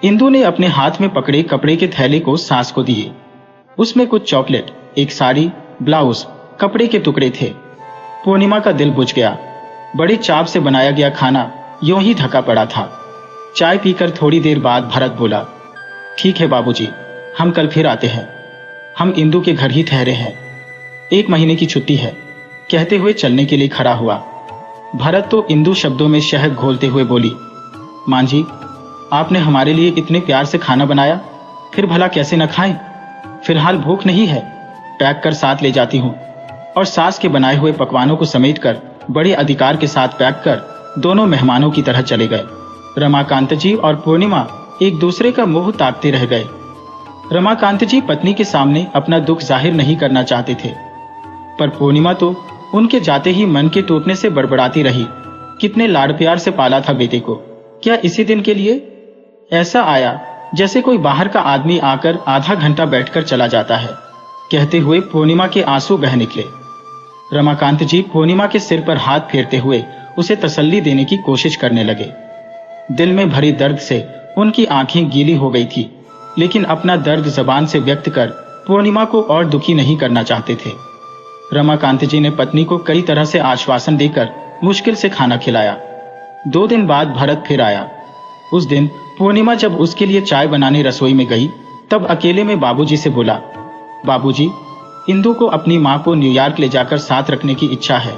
इंदू ने अपने हाथ में पकड़े कपड़े के थैले को सास को दिए। उसमें कुछ चॉकलेट, एक साड़ी, ब्लाउज, कपड़े के टुकड़े थे। पूर्णिमा का दिल बुझ गया। बड़ी चाव से बनाया गया खाना यूं ही ढका पड़ा था। चाय पीकर थोड़ी देर बाद भरत बोला, ठीक है बाबूजी, हम कल फिर आते हैं। हम इंदू के घर ही ठहरे हैं, 1 महीने की छुट्टी है, कहते हुए चलने के लिए खड़ा हुआ। भरत तो इंदू शब्दों में शहद घोलते हुए बोली, मां जी आपने हमारे लिए इतने प्यार से खाना बनाया, फिर भला कैसे न खाएं? फिलहाल भूख नहीं है, पैक कर साथ ले जाती हूँ। और सास के बनाए हुए पकवानों को समेटकर बड़े अधिकार के साथ पैक कर दोनों मेहमानों की तरह चले गए। रमाकांत जी और पूर्णिमा एक दूसरे का मुंह ताकते रह गए। रमाकांत जी पत्नी के सामने अपना दुख जाहिर नहीं करना चाहते थे, पर पूर्णिमा तो उनके जाते ही मन के टूटने से बड़बड़ाती रही। कितने लाड़ प्यार से पाला था बेटे को, क्या इसी दिन के लिए? ऐसा आया जैसे कोई बाहर का आदमी आकर आधा घंटा बैठकर चला जाता है, कहते हुए पूर्णिमा के आंसू बह निकले। रमाकांत जी पूर्णिमा के सिर पर हाथ फेरते हुए उसे तसल्ली देने की कोशिश करने लगे। दिल में भरी दर्द से उनकी आंखें गीली हो गई थी, लेकिन अपना दर्द जबान से व्यक्त कर पूर्णिमा को और दुखी नहीं करना चाहते थे। रमाकांत जी ने पत्नी को कई तरह से आश्वासन देकर मुश्किल से खाना खिलाया। 2 दिन बाद भरत फिर आया। उस दिन पूर्णिमा जब उसके लिए चाय बनाने रसोई में गई, तब अकेले में बाबूजी से बोला, बाबूजी इंदू को अपनी माँ को न्यूयॉर्क ले जाकर साथ रखने की इच्छा है।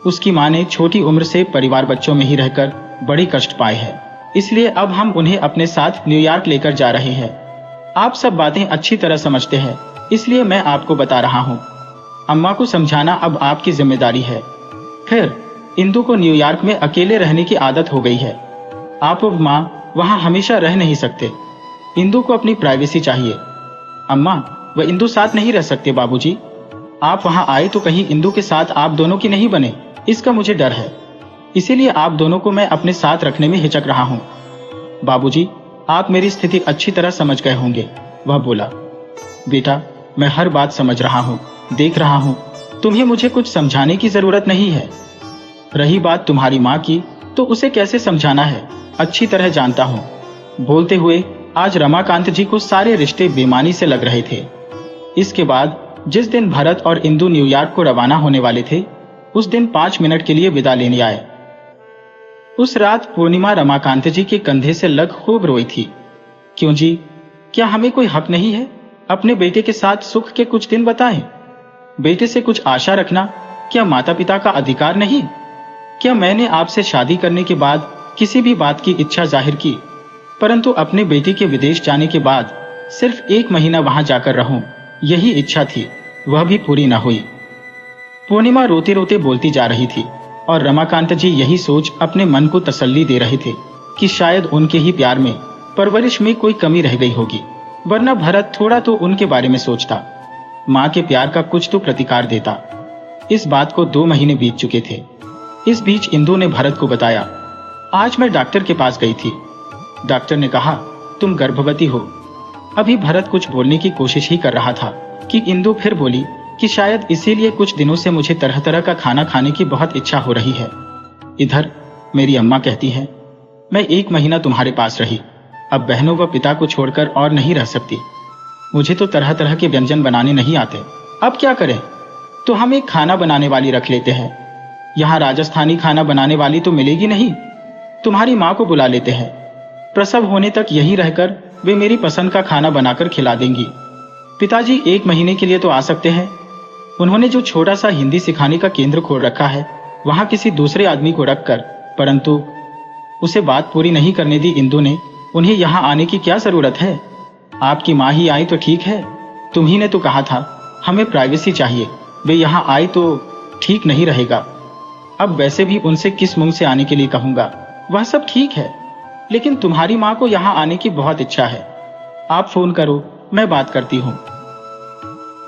उसकी माँ ने छोटी उम्र से परिवार बच्चों में ही रहकर बड़ी कष्ट पाए हैं, इसलिए अब हम उन्हें अपने साथ न्यूयॉर्क लेकर जा रहे हैं। आप सब बातें अच्छी तरह समझते हैं, इसलिए मैं आपको बता रहा हूँ। अम्मा को समझाना अब आपकी जिम्मेदारी है। फिर इंदू को न्यूयॉर्क में अकेले रहने की आदत हो गई है। आप और माँ वहां हमेशा रह नहीं सकते। इंदू को अपनी प्राइवेसी चाहिए। अम्मा व इंदू साथ नहीं रह सकते बाबूजी। आप वहां आए तो कहीं इंदू के साथ आप दोनों की नहीं बने, इसका मुझे डर है। इसीलिए आप दोनों को मैं अपने साथ रखने में हिचक रहा हूँ। बाबूजी आप मेरी स्थिति अच्छी तरह समझ गए होंगे, वह बोला। बेटा मैं हर बात समझ रहा हूँ, देख रहा हूँ, तुम्हें मुझे कुछ समझाने की जरूरत नहीं है। रही बात तुम्हारी माँ की, तो उसे कैसे समझाना है अच्छी तरह जानता हूँ। बोलते हुए आज रमाकांत जी को सारे रिश्ते बेमानी से लग रहे थे। इसके बाद जिस दिन भरत और इंदू न्यूयॉर्क को रवाना होने वाले थे, उस दिन 5 मिनट के लिए विदा लेने आए। उस रात पूर्णिमा रमाकांत जी के कंधे से लग खूब रोई थी। क्यों जी, क्या हमें कोई हक नहीं है अपने बेटे के साथ सुख के कुछ दिन बताएं? बेटे से कुछ आशा रखना क्या माता पिता का अधिकार नहीं? क्या मैंने आपसे शादी करने के बाद किसी भी बात की इच्छा जाहिर की, परंतु अपने बेटे के विदेश जाने के बाद सिर्फ 1 महीना वहां जाकर रहूं, यही इच्छा थी, वह भी पूरी न हुई। पूर्णिमा रोते रोते बोलती जा रही थी और रमाकांत जी यही सोच अपने मन को तसल्ली दे रहे थे कि शायद उनके ही प्यार में, परवरिश में कोई कमी रह गई होगी, वरना भरत थोड़ा तो उनके बारे में सोचता, माँ के प्यार का कुछ तो प्रतिकार देता। इस बात को 2 महीने बीत चुके थे। इस बीच इंदु ने भरत को बताया, आज मैं डॉक्टर के पास गई थी। डॉक्टर ने कहा तुम गर्भवती हो। अभी भरत कुछ बोलने की कोशिश ही कर रहा था कि इंदु फिर बोली कि शायद इसीलिए कुछ दिनों से मुझे तरह तरह का खाना खाने की बहुत इच्छा हो रही है। इधर मेरी अम्मा कहती है मैं 1 महीना तुम्हारे पास रही, अब बहनों व पिता को छोड़कर और नहीं रह सकती। मुझे तो तरह तरह के व्यंजन बनाने नहीं आते, अब क्या करें? तो हम एक खाना बनाने वाली रख लेते हैं। यहाँ राजस्थानी खाना बनाने वाली तो मिलेगी नहीं, तुम्हारी माँ को बुला लेते हैं। प्रसव होने तक यहीं रहकर वे मेरी पसंद का खाना बनाकर खिला देंगी। पिताजी 1 महीने के लिए तो आ सकते हैं। उन्होंने जो छोटा सा हिंदी सिखाने का केंद्र खोल रखा है, वहां किसी दूसरे आदमी को रखकर, परंतु उसे बात पूरी नहीं करने दी इंदु ने। उन्हें यहाँ आने की क्या जरूरत है? आपकी माँ ही आई तो ठीक है, तुम्ही ने तो कहा था हमें प्राइवेसी चाहिए, वे यहाँ आए तो ठीक नहीं रहेगा। अब वैसे भी उनसे किस मुंह से आने के लिए कहूंगा, वह सब ठीक है, लेकिन तुम्हारी माँ को यहाँ आने की बहुत इच्छा है। आप फोन करो, मैं बात करती हूँ।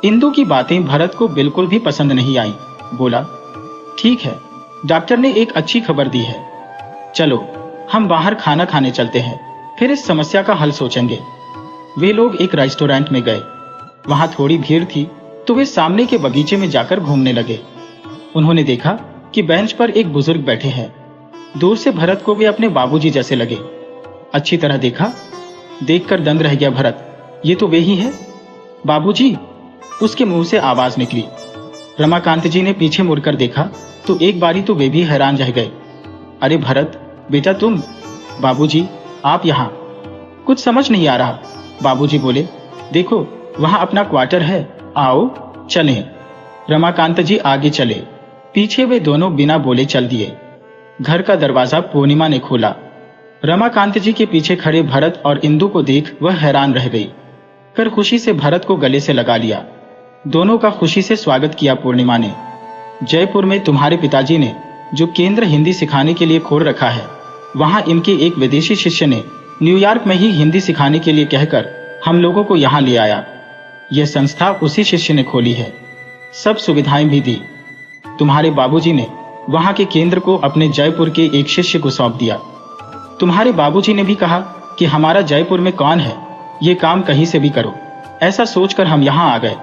इंदु की बातें भरत को बिल्कुल भी पसंद नहीं आई। बोला ठीक है, डॉक्टर ने एक अच्छी खबर दी है, चलो हम बाहर खाना खाने चलते हैं, फिर इस समस्या का हल सोचेंगे। वे लोग एक रेस्टोरेंट में गए। वहां थोड़ी भीड़ थी तो वे सामने के बगीचे में जाकर घूमने लगे। उन्होंने देखा कि बेंच पर एक बुजुर्ग बैठे हैं। दूर से भरत को वे अपने बाबूजी जैसे लगे। अच्छी तरह देखा, देखकर दंग रह गया भरत, ये तो वे ही हैं। बाबूजी, उसके मुंह से आवाज निकली। रमाकांत जी ने पीछे मुड़कर देखा तो एक बारी तो वे भी हैरान रह गए। अरे भरत बेटा तुम? बाबूजी आप यहाँ? कुछ समझ नहीं आ रहा। बाबूजी बोले देखो वहां अपना क्वार्टर है, आओ चलें। रमाकांत जी आगे चले, पीछे वे दोनों बिना बोले चल दिए। घर का दरवाजा पूर्णिमा ने खोला। रमाकांत जी के पीछे खड़े भरत और इंदु को देख वह हैरान रह गई। फिर खुशी से भरत को गले से लगा लिया। दोनों का खुशी से स्वागत किया पूर्णिमा ने। जयपुर में तुम्हारे पिताजी ने जो केंद्र हिंदी सिखाने के लिए खोल रखा है, वहां इनके एक विदेशी शिष्य ने न्यूयॉर्क में ही हिंदी सिखाने के लिए कहकर हम लोगों को यहाँ ले आया। यह संस्था उसी शिष्य ने खोली है, सब सुविधाएं भी दी। तुम्हारे बाबूजी ने वहां के केंद्र को अपने जयपुर के एक शिष्य को सौंप दिया। तुम्हारे बाबूजी ने भी कहा कि हमारा जयपुर में कौन है, ये काम कहीं से भी करो। ऐसा सोचकर हम यहाँ आ गए।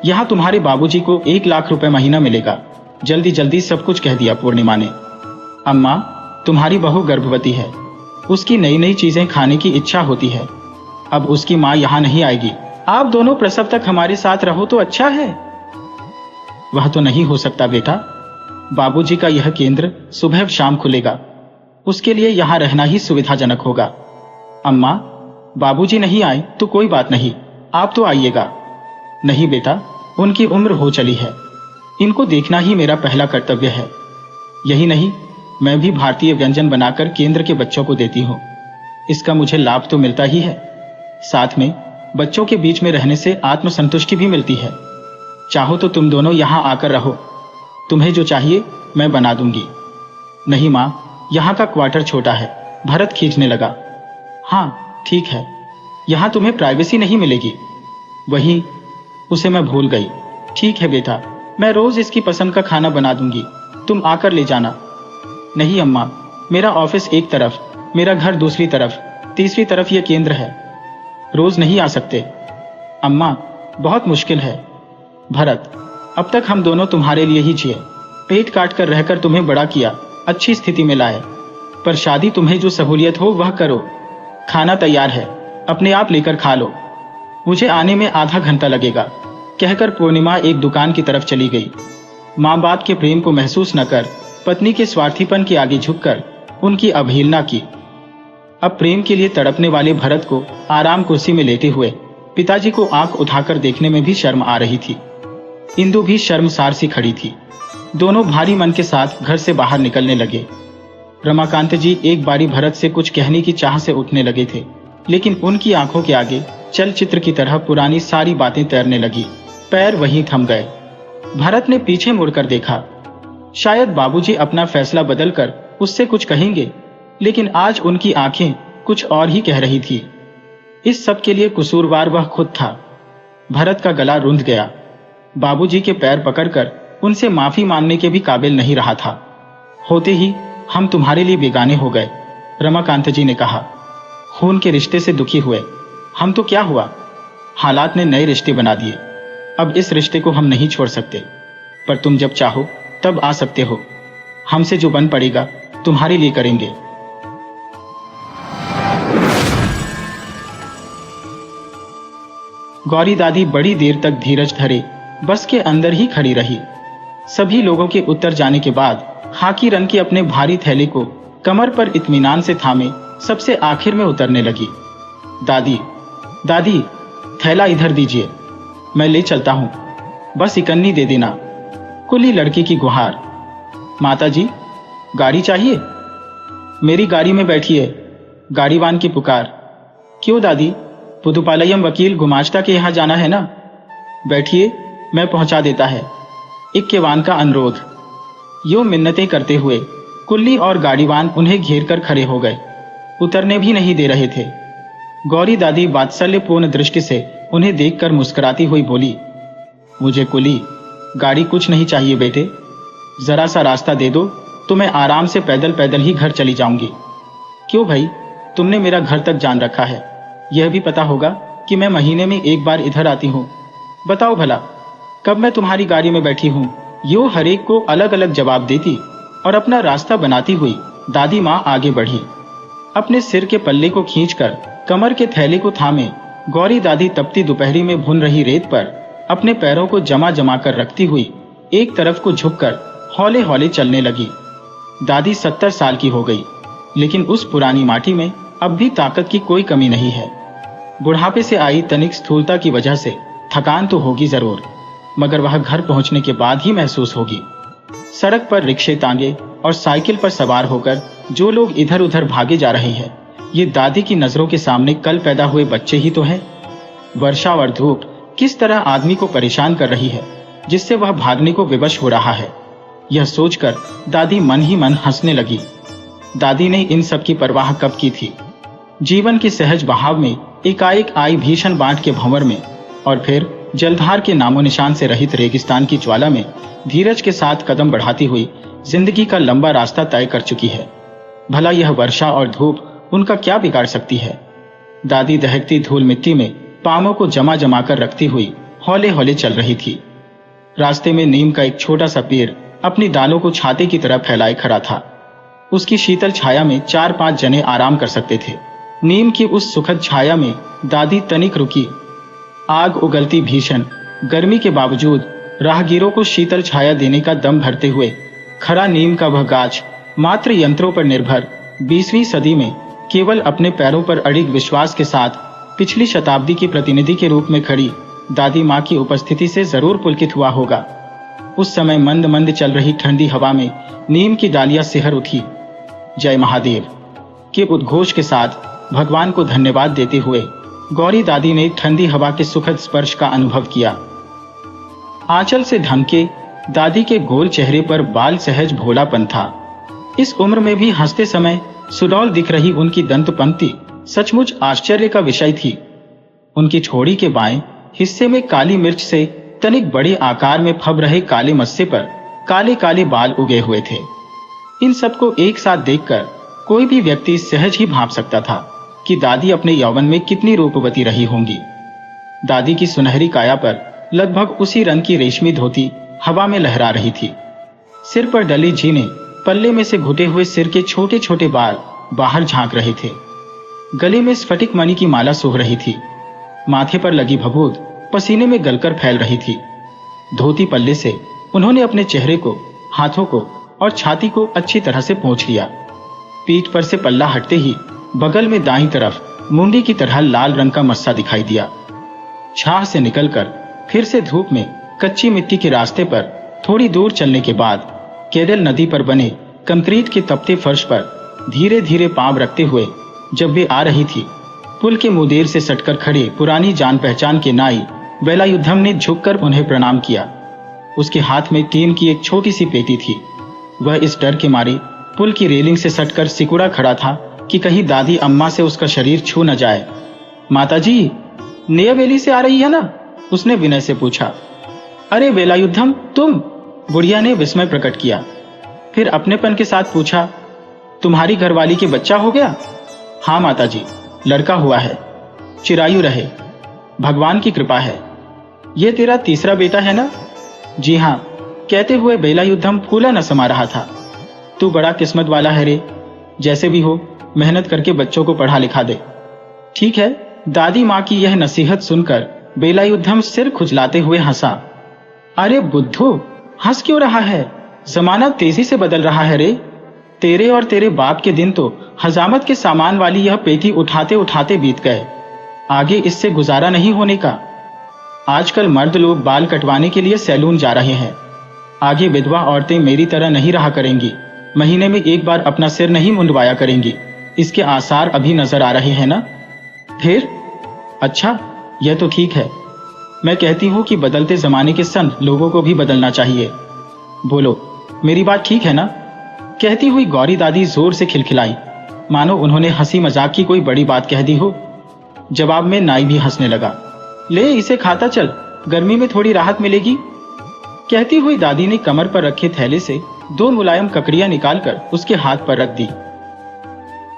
यहाँ तुम्हारे बाबूजी को 1 लाख रुपए महीना मिलेगा। जल्दी जल्दी सब कुछ कह दिया पूर्णिमा ने। अम्मा, तुम्हारी बहू गर्भवती है, उसकी नई नई चीजें खाने की इच्छा होती है। अब उसकी माँ यहाँ नहीं आएगी, आप दोनों प्रसव तक हमारे साथ रहो तो अच्छा है। वह तो नहीं हो सकता बेटा, बाबूजी का यह केंद्र सुबह शाम खुलेगा, उसके लिए यहाँ रहना ही सुविधाजनक होगा। अम्मा, बाबूजी नहीं आए तो कोई बात नहीं, आप तो आइएगा। नहीं बेटा, उनकी उम्र हो चली है, इनको देखना ही मेरा पहला कर्तव्य है। यही नहीं, मैं भी भारतीय व्यंजन बनाकर केंद्र के बच्चों को देती हूँ, इसका मुझे लाभ तो मिलता ही है, साथ में बच्चों के बीच में रहने से आत्मसंतुष्टि भी मिलती है। चाहो तो तुम दोनों यहाँ आकर रहो, तुम्हें जो चाहिए मैं बना दूंगी। नहीं माँ, यहाँ का क्वार्टर छोटा है, भरत खींचने लगा। हाँ ठीक है, यहाँ तुम्हें प्राइवेसी नहीं मिलेगी। वही, उसे मैं भूल गई। ठीक है बेटा, मैं रोज इसकी पसंद का खाना बना दूंगी, तुम आकर ले जाना। नहीं अम्मा, मेरा ऑफिस एक तरफ, मेरा घर दूसरी तरफ, तीसरी तरफ यह केंद्र है, रोज नहीं आ सकते। अम्मा, बहुत मुश्किल है। भरत, अब तक हम दोनों तुम्हारे लिए ही जिए, पेट काट कर रहकर तुम्हें बड़ा किया, अच्छी स्थिति में लाए, पर शादी तुम्हें जो सहूलियत हो वह करो। खाना तैयार है, अपने आप लेकर खा लो, मुझे आने में आधा घंटा लगेगा, कहकर पूर्णिमा एक दुकान की तरफ चली गई। माँ बाप के प्रेम को महसूस न कर, पत्नी के स्वार्थीपन के आगे झुककर उनकी अवहेलना की। अब प्रेम के लिए तड़पने वाले भरत को आराम कुर्सी में लेटे हुए पिताजी को आंख उठाकर देखने में भी शर्म आ रही थी। इंदु भी शर्मसार सी खड़ी थी। दोनों भारी मन के साथ घर से बाहर निकलने लगे। रमाकांत जी एक बारी भरत से कुछ कहने की चाह से उठने लगे थे, लेकिन उनकी आंखों के आगे चलचित्र की तरह पुरानी सारी बातें तैरने लगी। पैर वहीं थम गए। भरत ने पीछे मुड़कर देखा। शायद बाबूजी अपना फैसला बदलकर उससे कुछ कहेंगे, लेकिन आज उनकी आंखें कुछ और ही कह रही थी। इस सब के लिए कसूरवार वह खुद था। भरत का गला रुंध गया। बाबूजी के पैर पकड़कर उनसे माफी मांगने के भी काबिल नहीं रहा था। होते ही हम तुम्हारे लिए बेगाने हो गए, रमाकांत जी ने कहा। खून के रिश्ते से दुखी हुए हम तो क्या हुआ, हालात ने नए रिश्ते बना दिए। अब इस रिश्ते को हम नहीं छोड़ सकते, पर तुम जब चाहो तब आ सकते हो। हमसे जो बन पड़ेगा तुम्हारे लिए करेंगे। गौरी दादी बड़ी देर तक धीरज धरे बस के अंदर ही खड़ी रही। सभी लोगों के उतर जाने के बाद खाकी रंग के अपने भारी थैले को कमर पर इत्मीनान से थामे सबसे आखिर में उतरने लगी। दादी दादी, थैला इधर दीजिए, मैं ले चलता हूं, बस इकन्नी दे देना। कुली लड़की की गुहार। माता जी, गाड़ी चाहिए? मेरी गाड़ी में बैठिए, गाड़ीवान की पुकार। क्यों दादी, पुदुपालयम वकील गुमाश्ता के यहां जाना है ना? बैठिए, मैं पहुंचा देता है, इक्केवान का अनुरोध। यूं मिन्नतें करते हुए कुल्ली और गाड़ीवान उन्हें घेर कर खड़े हो गए। उतरने भी नहीं दे रहे थे। गौरी दादी वात्सल्यपूर्ण दृष्टि से उन्हें देखकर मुस्कुराती हुई बोली, मुझे कुली, गाड़ी कुछ नहीं चाहिए बेटे, जरा सा रास्ता दे दो तो मैं आराम से पैदल पैदल ही घर चली जाऊंगी। क्यों भाई, तुमने मेरा घर तक जान रखा है, यह भी पता होगा कि मैं महीने में एक बार इधर आती हूँ। बताओ भला, कब मैं तुम्हारी गाड़ी में बैठी हूँ? यूं हरेक को अलग अलग जवाब देती और अपना रास्ता बनाती हुई दादी माँ आगे बढ़ी। अपने सिर के पल्ले को खींचकर कमर के थैले को थामे गौरी दादी तपती दोपहरी में भुन रही रेत पर अपने पैरों को जमा जमा कर रखती हुई एक तरफ को झुककर हौले हौले चलने लगी। दादी 70 साल की हो गई, लेकिन उस पुरानी माटी में अब भी ताकत की कोई कमी नहीं है। बुढ़ापे से आई तनिक स्थूलता की वजह से थकान तो होगी जरूर, मगर वह घर पहुंचने के बाद ही महसूस होगी। सड़क पर रिक्शे तांगे और साइकिल पर सवार होकर जो लोग इधर उधर भागे जा रहे हैं, ये दादी की नजरों के सामने कल पैदा हुए बच्चे ही तो हैं। वर्षा और धूप किस तरह आदमी को परेशान कर रही है, जिससे वह भागने को विवश हो रहा है, यह सोचकर दादी मन ही मन हंसने लगी। दादी ने इन सब की परवाह कब की थी? जीवन के सहज बहाव में एकाएक आई भीषण बाढ़ के भंवर में, और फिर जलधार के नामो निशान से रहित रेगिस्तान की ज्वाला में धीरज के साथ कदम बढ़ाती हुई जिंदगी का लंबा रास्ता तय कर चुकी है। भला यह वर्षा और धूप उनका क्या बिगाड़ सकती है? दादी दहकती धूल मिट्टी में पांवों को जमा जमा कर रखती हुई हौले हौले चल रही थी। रास्ते में नीम का एक छोटा सा पेड़ अपनी डालों को छाते की तरह फैलाए खड़ा था। उसकी शीतल छाया में 4-5 जने आराम कर सकते थे। नीम की उस सुखद छाया में दादी तनिक रुकी। आग उगलती भीषण गर्मी के बावजूद राहगीरों को शीतल छाया देने का दम भरते हुए खड़ा नीम का वह गाछ मात्र यंत्रों पर निर्भर 20वीं सदी में केवल अपने पैरों पर अड़िग विश्वास के साथ पिछली शताब्दी की प्रतिनिधि के रूप में खड़ी दादी माँ की उपस्थिति से जरूर पुलकित हुआ होगा। उस समय मंद मंद चल रही ठंडी हवा में नीम की डालियां सिहर उठी। जय महादेव के उद्घोष के साथ भगवान को धन्यवाद देते हुए गौरी दादी ने ठंडी हवा के सुखद स्पर्श का अनुभव किया। आंचल से ढंके दादी के गोल चेहरे पर बाल सहज भोलापन था। इस उम्र में भी हंसते समय सुडौल दिख रही उनकी दंत पंक्ति सचमुच आश्चर्य का विषय थी। उनकी ठोड़ी के बाएं हिस्से में काली मिर्च से तनिक बड़े आकार में फब रहे काले मस्से पर काले काले बाल उगे हुए थे। इन सबको एक साथ देखकर कोई भी व्यक्ति सहज ही भांप सकता था कि दादी अपने यौवन में कितनी रूपवती रही होंगी। दादी की सुनहरी काया पर लगभग उसी रंग की रेशमी धोती हवा में लहरा रही थी। सिर पर डली झीने पल्ले में से घुटे हुए सिर के छोटे छोटे बाल बाहर झांक रहे थे। गले में स्फटिक मणि की माला सूख रही थी। माथे पर लगी भभूत पसीने में गलकर फैल रही थी। धोती पल्ले से उन्होंने अपने चेहरे को, हाथों को और छाती को अच्छी तरह से पोंछ लिया। पीठ पर से पल्ला हटते ही बगल में दाईं तरफ मुंडी की तरह लाल रंग का मस्सा दिखाई दिया। छाह से निकलकर फिर से धूप में कच्ची मिट्टी के रास्ते पर थोड़ी दूर चलने के बाद केरल नदी पर बने कंक्रीट के तपते फर्श पर धीरे धीरे पांव रखते हुए जब वे आ रही थी, पुल के मुदेर से सटकर खड़े पुरानी जान पहचान के नाई वेलायुधम ने झुककर उन्हें प्रणाम किया। उसके हाथ में टीन की एक छोटी सी पेटी थी। वह इस डर के मारे पुल की रेलिंग से सटकर सिकुड़ा खड़ा था कि कहीं दादी अम्मा से उसका शरीर छू न जाए। माताजी, नेयवेली से आ रही है ना? उसने विनय से पूछा। अरे वेलायुधम, तुम? बुढ़िया ने विस्मय प्रकट किया। फिर अपनेपन के साथ पूछा, तुम्हारी घरवाली के बच्चा हो गया? हाँ माताजी, लड़का हुआ है। चिरायु रहे, भगवान की कृपा है। ये तेरा तीसरा बेटा है ना? जी हाँ, कहते हुए वेलायुधम फूला न समा रहा था। तू बड़ा किस्मत वाला है रे। जैसे भी हो मेहनत करके बच्चों को पढ़ा लिखा दे। ठीक है। दादी माँ की यह नसीहत सुनकर वेलायुधम सिर खुजलाते हुए हंसा। अरे बुद्धू, हंस क्यों रहा है? जमाना तेजी से बदल रहा है रे। तेरे और तेरे बाप के दिन तो हजामत के सामान वाली यह पेटी उठाते उठाते बीत गए। आगे इससे गुजारा नहीं होने का। आजकल मर्द लोग बाल कटवाने के लिए सैलून जा रहे हैं। आगे विधवा औरतें मेरी तरह नहीं रहा करेंगी, महीने में एक बार अपना सिर नहीं मुंडवाया करेंगी। इसके आसार अभी नजर आ रहे हैं ना? फिर अच्छा, यह तो ठीक है। मैं कहती हूँ कि बदलते जमाने के संग लोगों को भी बदलना चाहिए। बोलो, मेरी बात ठीक है ना? कहती हुई गौरी दादी जोर से खिलखिलाई, मानो उन्होंने हंसी मजाक की कोई बड़ी बात कह दी हो। जवाब में नाई भी हंसने लगा। ले इसे खाता चल, गर्मी में थोड़ी राहत मिलेगी। कहती हुई दादी ने कमर पर रखे थैले से 2 मुलायम ककड़ियां निकालकर उसके हाथ पर रख दी।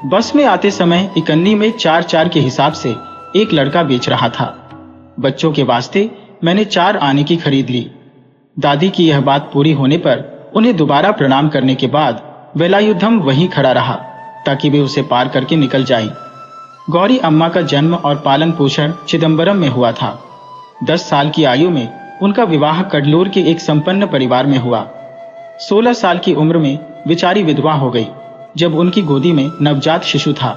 बस में आते समय इकन्नी में 4-4 के हिसाब से एक लड़का बेच रहा था। बच्चों के वास्ते मैंने 4 आने की खरीद ली। दादी की यह बात पूरी होने पर उन्हें दोबारा प्रणाम करने के बाद वेलायुधम वहीं खड़ा रहा ताकि वे उसे पार करके निकल जाएं। गौरी अम्मा का जन्म और पालन पोषण चिदंबरम में हुआ था। 10 साल की आयु में उनका विवाह कडलूर के एक संपन्न परिवार में हुआ। 16 साल की उम्र में बेचारी विधवा हो गई जब उनकी गोदी में नवजात शिशु था।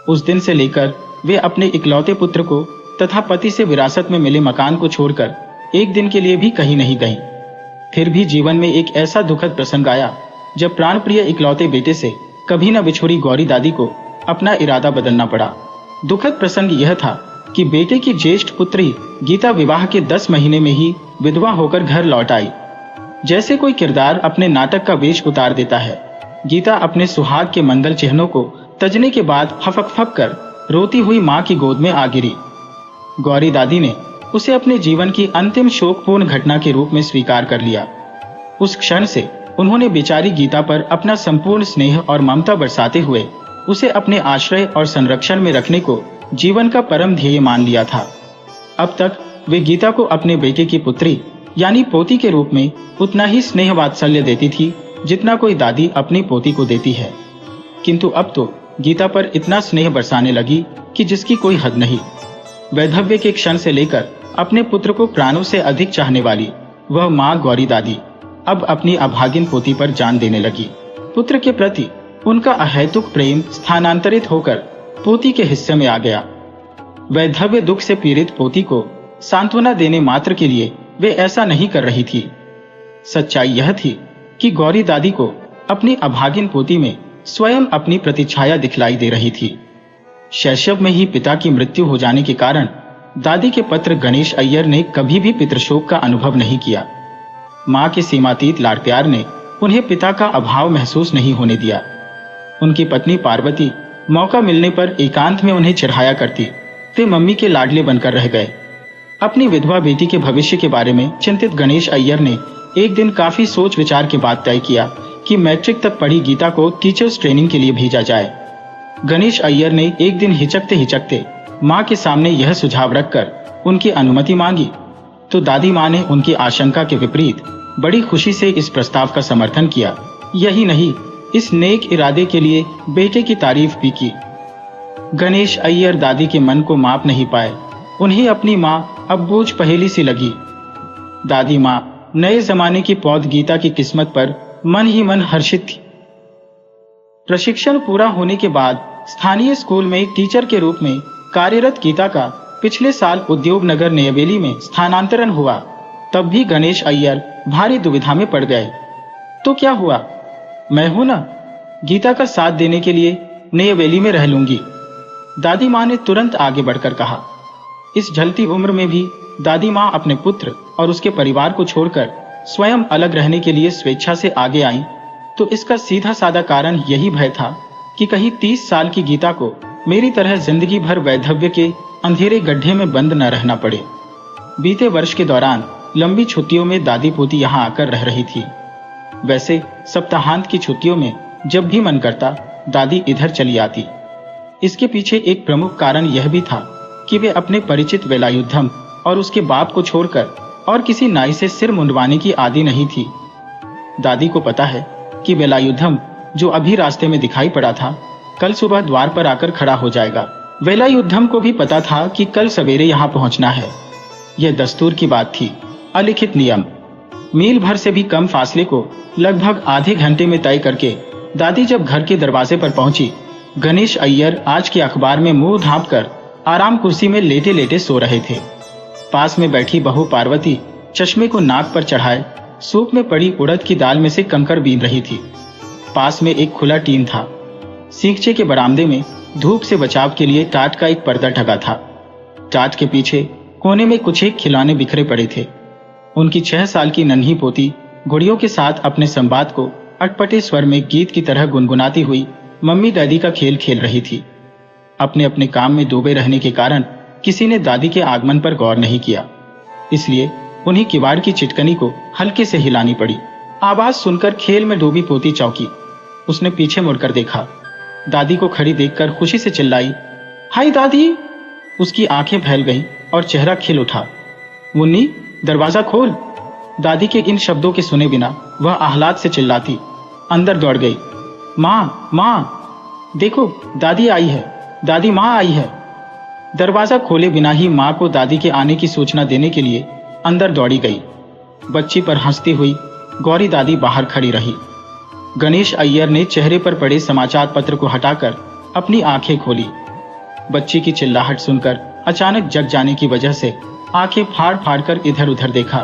उस दिन से लेकर वे अपने इकलौते पुत्र को तथा पति से विरासत में मिले मकान को छोड़कर एक दिन के लिए भी कहीं नहीं गईं। फिर भी जीवन में एक ऐसा दुखद प्रसंग आया जब प्राणप्रिय इकलौते बेटे से कभी न बिछुड़ी गौरी दादी को अपना इरादा बदलना पड़ा। दुखद प्रसंग यह था कि बेटे की ज्येष्ठ पुत्री गीता विवाह के 10 महीने में ही विधवा होकर घर लौट आई। जैसे कोई किरदार अपने नाटक का वेश उतार देता है, गीता अपने सुहाग के मंगल चिन्हों को तजने के बाद फपक कर रोती हुई मां की गोद में आ गिरी। गौरी दादी ने उसे अपने जीवन की अंतिम शोकपूर्ण घटना के रूप में स्वीकार कर लिया। उस क्षण से उन्होंने बेचारी गीता पर अपना संपूर्ण स्नेह और ममता बरसाते हुए उसे अपने आश्रय और संरक्षण में रखने को जीवन का परम ध्येय मान लिया था। अब तक वे गीता को अपने बेटे की पुत्री यानी पोती के रूप में उतना ही स्नेह वात्सल्य देती थी जितना कोई दादी अपनी पोती को देती है, किंतु अब तो गीता पर इतना स्नेह बरसाने लगी कि जिसकी कोई हद नहीं। वैधव्य के क्षण से लेकर अपने पुत्र को प्राणों से अधिक चाहने वाली वह माँ गौरी दादी अब अपनी अभागिन पोती पर जान देने लगी। पुत्र के प्रति उनका अहेतुक प्रेम स्थानांतरित होकर पोती के हिस्से में आ गया। वैधव्य दुख से पीड़ित पोती को सांत्वना देने मात्र के लिए वे ऐसा नहीं कर रही थी। सच्चाई यह थी कि गौरी दादी को अपनी अभागिन पोती में स्वयं अपनी प्रतिछाया दिखलाई दे रही थी। शैशव में ही पिता की मृत्यु हो जाने के कारण दादी के पुत्र गणेश अय्यर ने कभी भी पितृशोक का अनुभव नहीं किया। मां के सीमातीत लाड़ प्यार ने उन्हें पिता का अभाव महसूस नहीं होने दिया। उनकी पत्नी पार्वती मौका मिलने पर एकांत में उन्हें चिढ़ाया करती, वे मम्मी के लाडले बनकर रह गए। अपनी विधवा बेटी के भविष्य के बारे में चिंतित गणेश अय्यर ने एक दिन काफी सोच विचार के बाद तय किया कि मैट्रिक तक पढ़ी गीता को टीचर्स ट्रेनिंग के लिए भेजा जाए। गणेश अय्यर ने एक दिन हिचकते हिचकते मां के सामने यह सुझाव रखकर उनकी अनुमति मांगी, तो दादी मां ने उनकी आशंका के विपरीत बड़ी खुशी से इस प्रस्ताव का समर्थन किया। यही नहीं, इस नेक इरादे के लिए बेटे की तारीफ भी की। गणेश अय्यर दादी के मन को माप नहीं पाए। उन्हें अपनी मां अब बोझ पहेली सी लगी। दादी मां नए जमाने की पौध गीता की किस्मत पर मन ही मन हर्षित थी। प्रशिक्षण पूरा होने के बाद स्थानीय स्कूल में एक टीचर के रूप में कार्यरत गीता का पिछले साल उद्योग नगर नयवेली में स्थानांतरण हुआ। तब भी गणेश अय्यर भारी दुविधा में पड़ गए। तो क्या हुआ, मैं हूं ना, गीता का साथ देने के लिए नयवेली में रह लूंगी, दादी माँ ने तुरंत आगे बढ़कर कहा। इस ढलती उम्र में भी दादी माँ अपने पुत्र और उसके परिवार को छोड़कर स्वयं अलग रहने के लिए स्वेच्छा से आगे आईं, तो इसका सीधा साधा कारण यही भय था कि कहीं 30 साल की गीता को मेरी तरह जिंदगी भर वैधव्य के अंधेरे गड्ढे में बंद न रहना पड़े। बीते वर्ष के दौरान लंबी छुट्टियों में दादी पोती यहाँ आकर रह रही थी। वैसे सप्ताहांत की छुट्टियों में जब भी मन करता दादी इधर चली आती। इसके पीछे एक प्रमुख कारण यह भी था कि वे अपने परिचित वेलायुद्धम और उसके बाप को छोड़कर और किसी नाई से सिर मुंडवाने की आदी नहीं थी। दादी को पता है कि वेलायुद्धम, जो अभी रास्ते में दिखाई पड़ा था, कल सुबह द्वार पर आकर खड़ा हो जाएगा। वेलायुद्धम को भी पता था कि कल सवेरे यहाँ पहुंचना है। यह दस्तूर की बात थी, अलिखित नियम। मील भर से भी कम फासले को लगभग आधे घंटे में तय करके दादी जब घर के दरवाजे पर पहुंची, गणेश अय्यर आज के अखबार में मुंह ढांपकर आराम कुर्सी में लेटे लेटे सो रहे थे। पास में बैठी बहू पार्वती चश्मे को नाक पर चढ़ाए सूप में पड़ी उड़द की दाल में से कंकड़ बीन रही थी। पास में एक खुला टीन था। सीखचे के बरामदे में धूप से बचाव के लिए टाट का एक पर्दा ढका था। टाट के पीछे कोने में कुछ एक खिलौने बिखरे पड़े थे। उनकी 6 साल की नन्ही पोती गुड़ियों के साथ अपने संवाद को अटपटे स्वर में गीत की तरह गुनगुनाती हुई मम्मी डैडी का खेल खेल रही थी। अपने अपने काम में डूबे रहने के कारण किसी ने दादी के आगमन पर गौर नहीं किया, इसलिए उन्हीं किवाड़ की चिटकनी को हल्के से हिलानी पड़ी। आवाज सुनकर खेल में डूबी पोती चौंकी। उसने पीछे मुड़कर देखा। दादी को खड़ी देखकर खुशी से चिल्लाई, हाय दादी। उसकी आंखें फैल गईं और चेहरा खिल उठा। मुन्नी, दरवाजा खोल। दादी के इन शब्दों के सुने बिना वह आह्लाद से चिल्लाती अंदर दौड़ गई। माँ, माँ, देखो दादी आई है, दादी माँ आई है। दरवाजा खोले बिना ही माँ को दादी के आने की सूचना देने के लिए अंदर दौड़ी गई। बच्ची पर हंसती हुई गौरी दादी बाहर खड़ी रही। गणेश अय्यर ने चेहरे पर पड़े समाचार पत्र को हटाकर अपनी आंखें खोली। बच्ची की चिल्लाहट सुनकर अचानक जग जाने की वजह से आंखें फाड़ फाड़ कर इधर उधर देखा।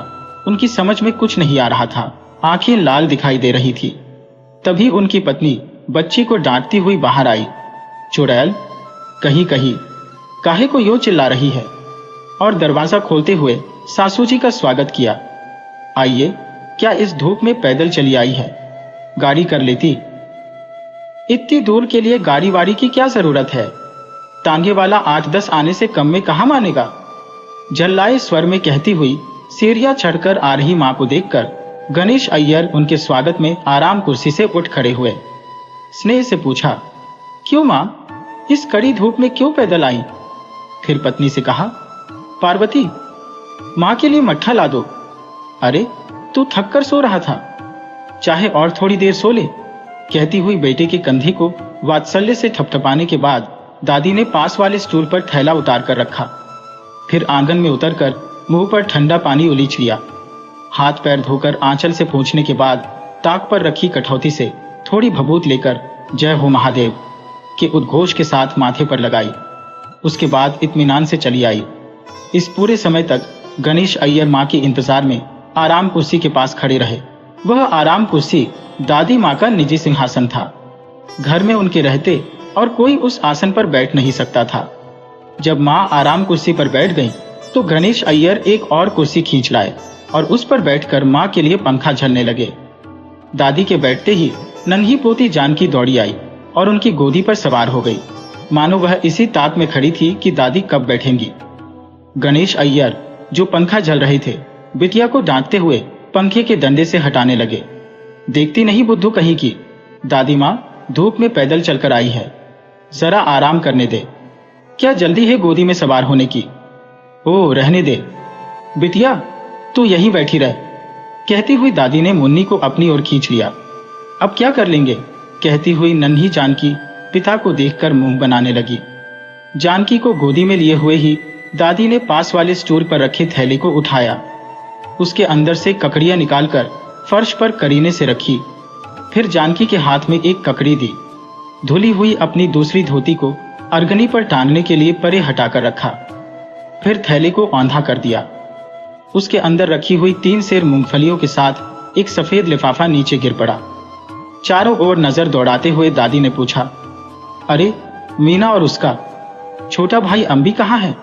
उनकी समझ में कुछ नहीं आ रहा था। आंखें लाल दिखाई दे रही थी। तभी उनकी पत्नी बच्ची को डांटती हुई बाहर आई। चुड़ैल, कहीं कहीं काहे को यूं चिल्ला रही है? और दरवाजा खोलते हुए सासू जी का स्वागत किया। आइए, क्या इस धूप में पैदल चली आई है? गाड़ी कर लेती। इतनी दूर के लिए गाड़ी वाड़ी की क्या जरूरत है? तांगे वाला 8-10 आने से कम में कहां मानेगा? झल्लाए स्वर में कहती हुई सीढ़ियां चढ़कर आ रही मां को देखकर गणेश अय्यर उनके स्वागत में आराम कुर्सी से उठ खड़े हुए। स्नेह से पूछा, क्यों मां, इस कड़ी धूप में क्यों पैदल आई? फिर पत्नी से कहा, पार्वती, मां के लिए मट्ठा ला दो। अरे, तू थक कर सो रहा था, चाहे और थोड़ी देर सो ले। कहती हुई बेटे के कंधे को वात्सल्य से थपथपाने के बाद दादी ने पास वाले स्टूल पर थैला उतार कर रखा। फिर आंगन में उतरकर मुंह पर ठंडा पानी उलीच लिया। हाथ पैर धोकर आंचल से पोंछने के बाद ताक पर रखी कठौती से थोड़ी भभूत लेकर जय हो महादेव के उद्घोष के साथ माथे पर लगाई। उसके बाद इत्मीनान से चली आई। इस पूरे समय तक गणेश अय्यर मां के इंतजार में आराम कुर्सी के पास खड़े रहे। वह आराम कुर्सी दादी मां का निजी सिंहासन था। घर में उनके रहते और कोई उस आसन पर बैठ नहीं सकता था। जब मां आराम कुर्सी पर बैठ गई तो गणेश अय्यर एक और कुर्सी खींच लाए और उस पर बैठकर मां के लिए पंखा झलने लगे। दादी के बैठते ही नन्ही पोती जानकी दौड़ी आई और उनकी गोदी पर सवार हो गई, मानो वह इसी ताक में खड़ी थी कि दादी कब बैठेंगी। गणेश अय्यर, जो पंखा झल रहे थे, बिटिया को डांटते हुए पंखे के डंडे से हटाने लगे। देखती नहीं बुद्धू कहीं की, दादी माँ धूप में पैदल चलकर आई है, जरा आराम करने दे। क्या जल्दी है गोदी में सवार होने की? ओ, रहने दे बिटिया, तू यहीं बैठी रह। कहती हुई दादी ने मुन्नी को अपनी ओर खींच लिया। अब क्या कर लेंगे? कहती हुई नन्ही जानकी पिता को देखकर मुंह बनाने लगी। जानकी को गोदी में लिए हुए ही दादी ने पास वाले स्टूल पर रखे थैले को उठाया। उसके अंदर से ककड़ियां निकालकर फर्श पर करीने से रखी। फिर जानकी के हाथ में एक ककड़ी दी धुली हुई अपनी दूसरी धोती को अरगनी पर टांगने के लिए परे हटाकर रखा। फिर थैले को औंधा कर दिया। उसके अंदर रखी हुई 3 सेर मूंगफलियों के साथ एक सफेद लिफाफा नीचे गिर पड़ा। चारों ओर नजर दौड़ाते हुए दादी ने पूछा, अरे मीना और उसका छोटा भाई अंबी कहाँ है?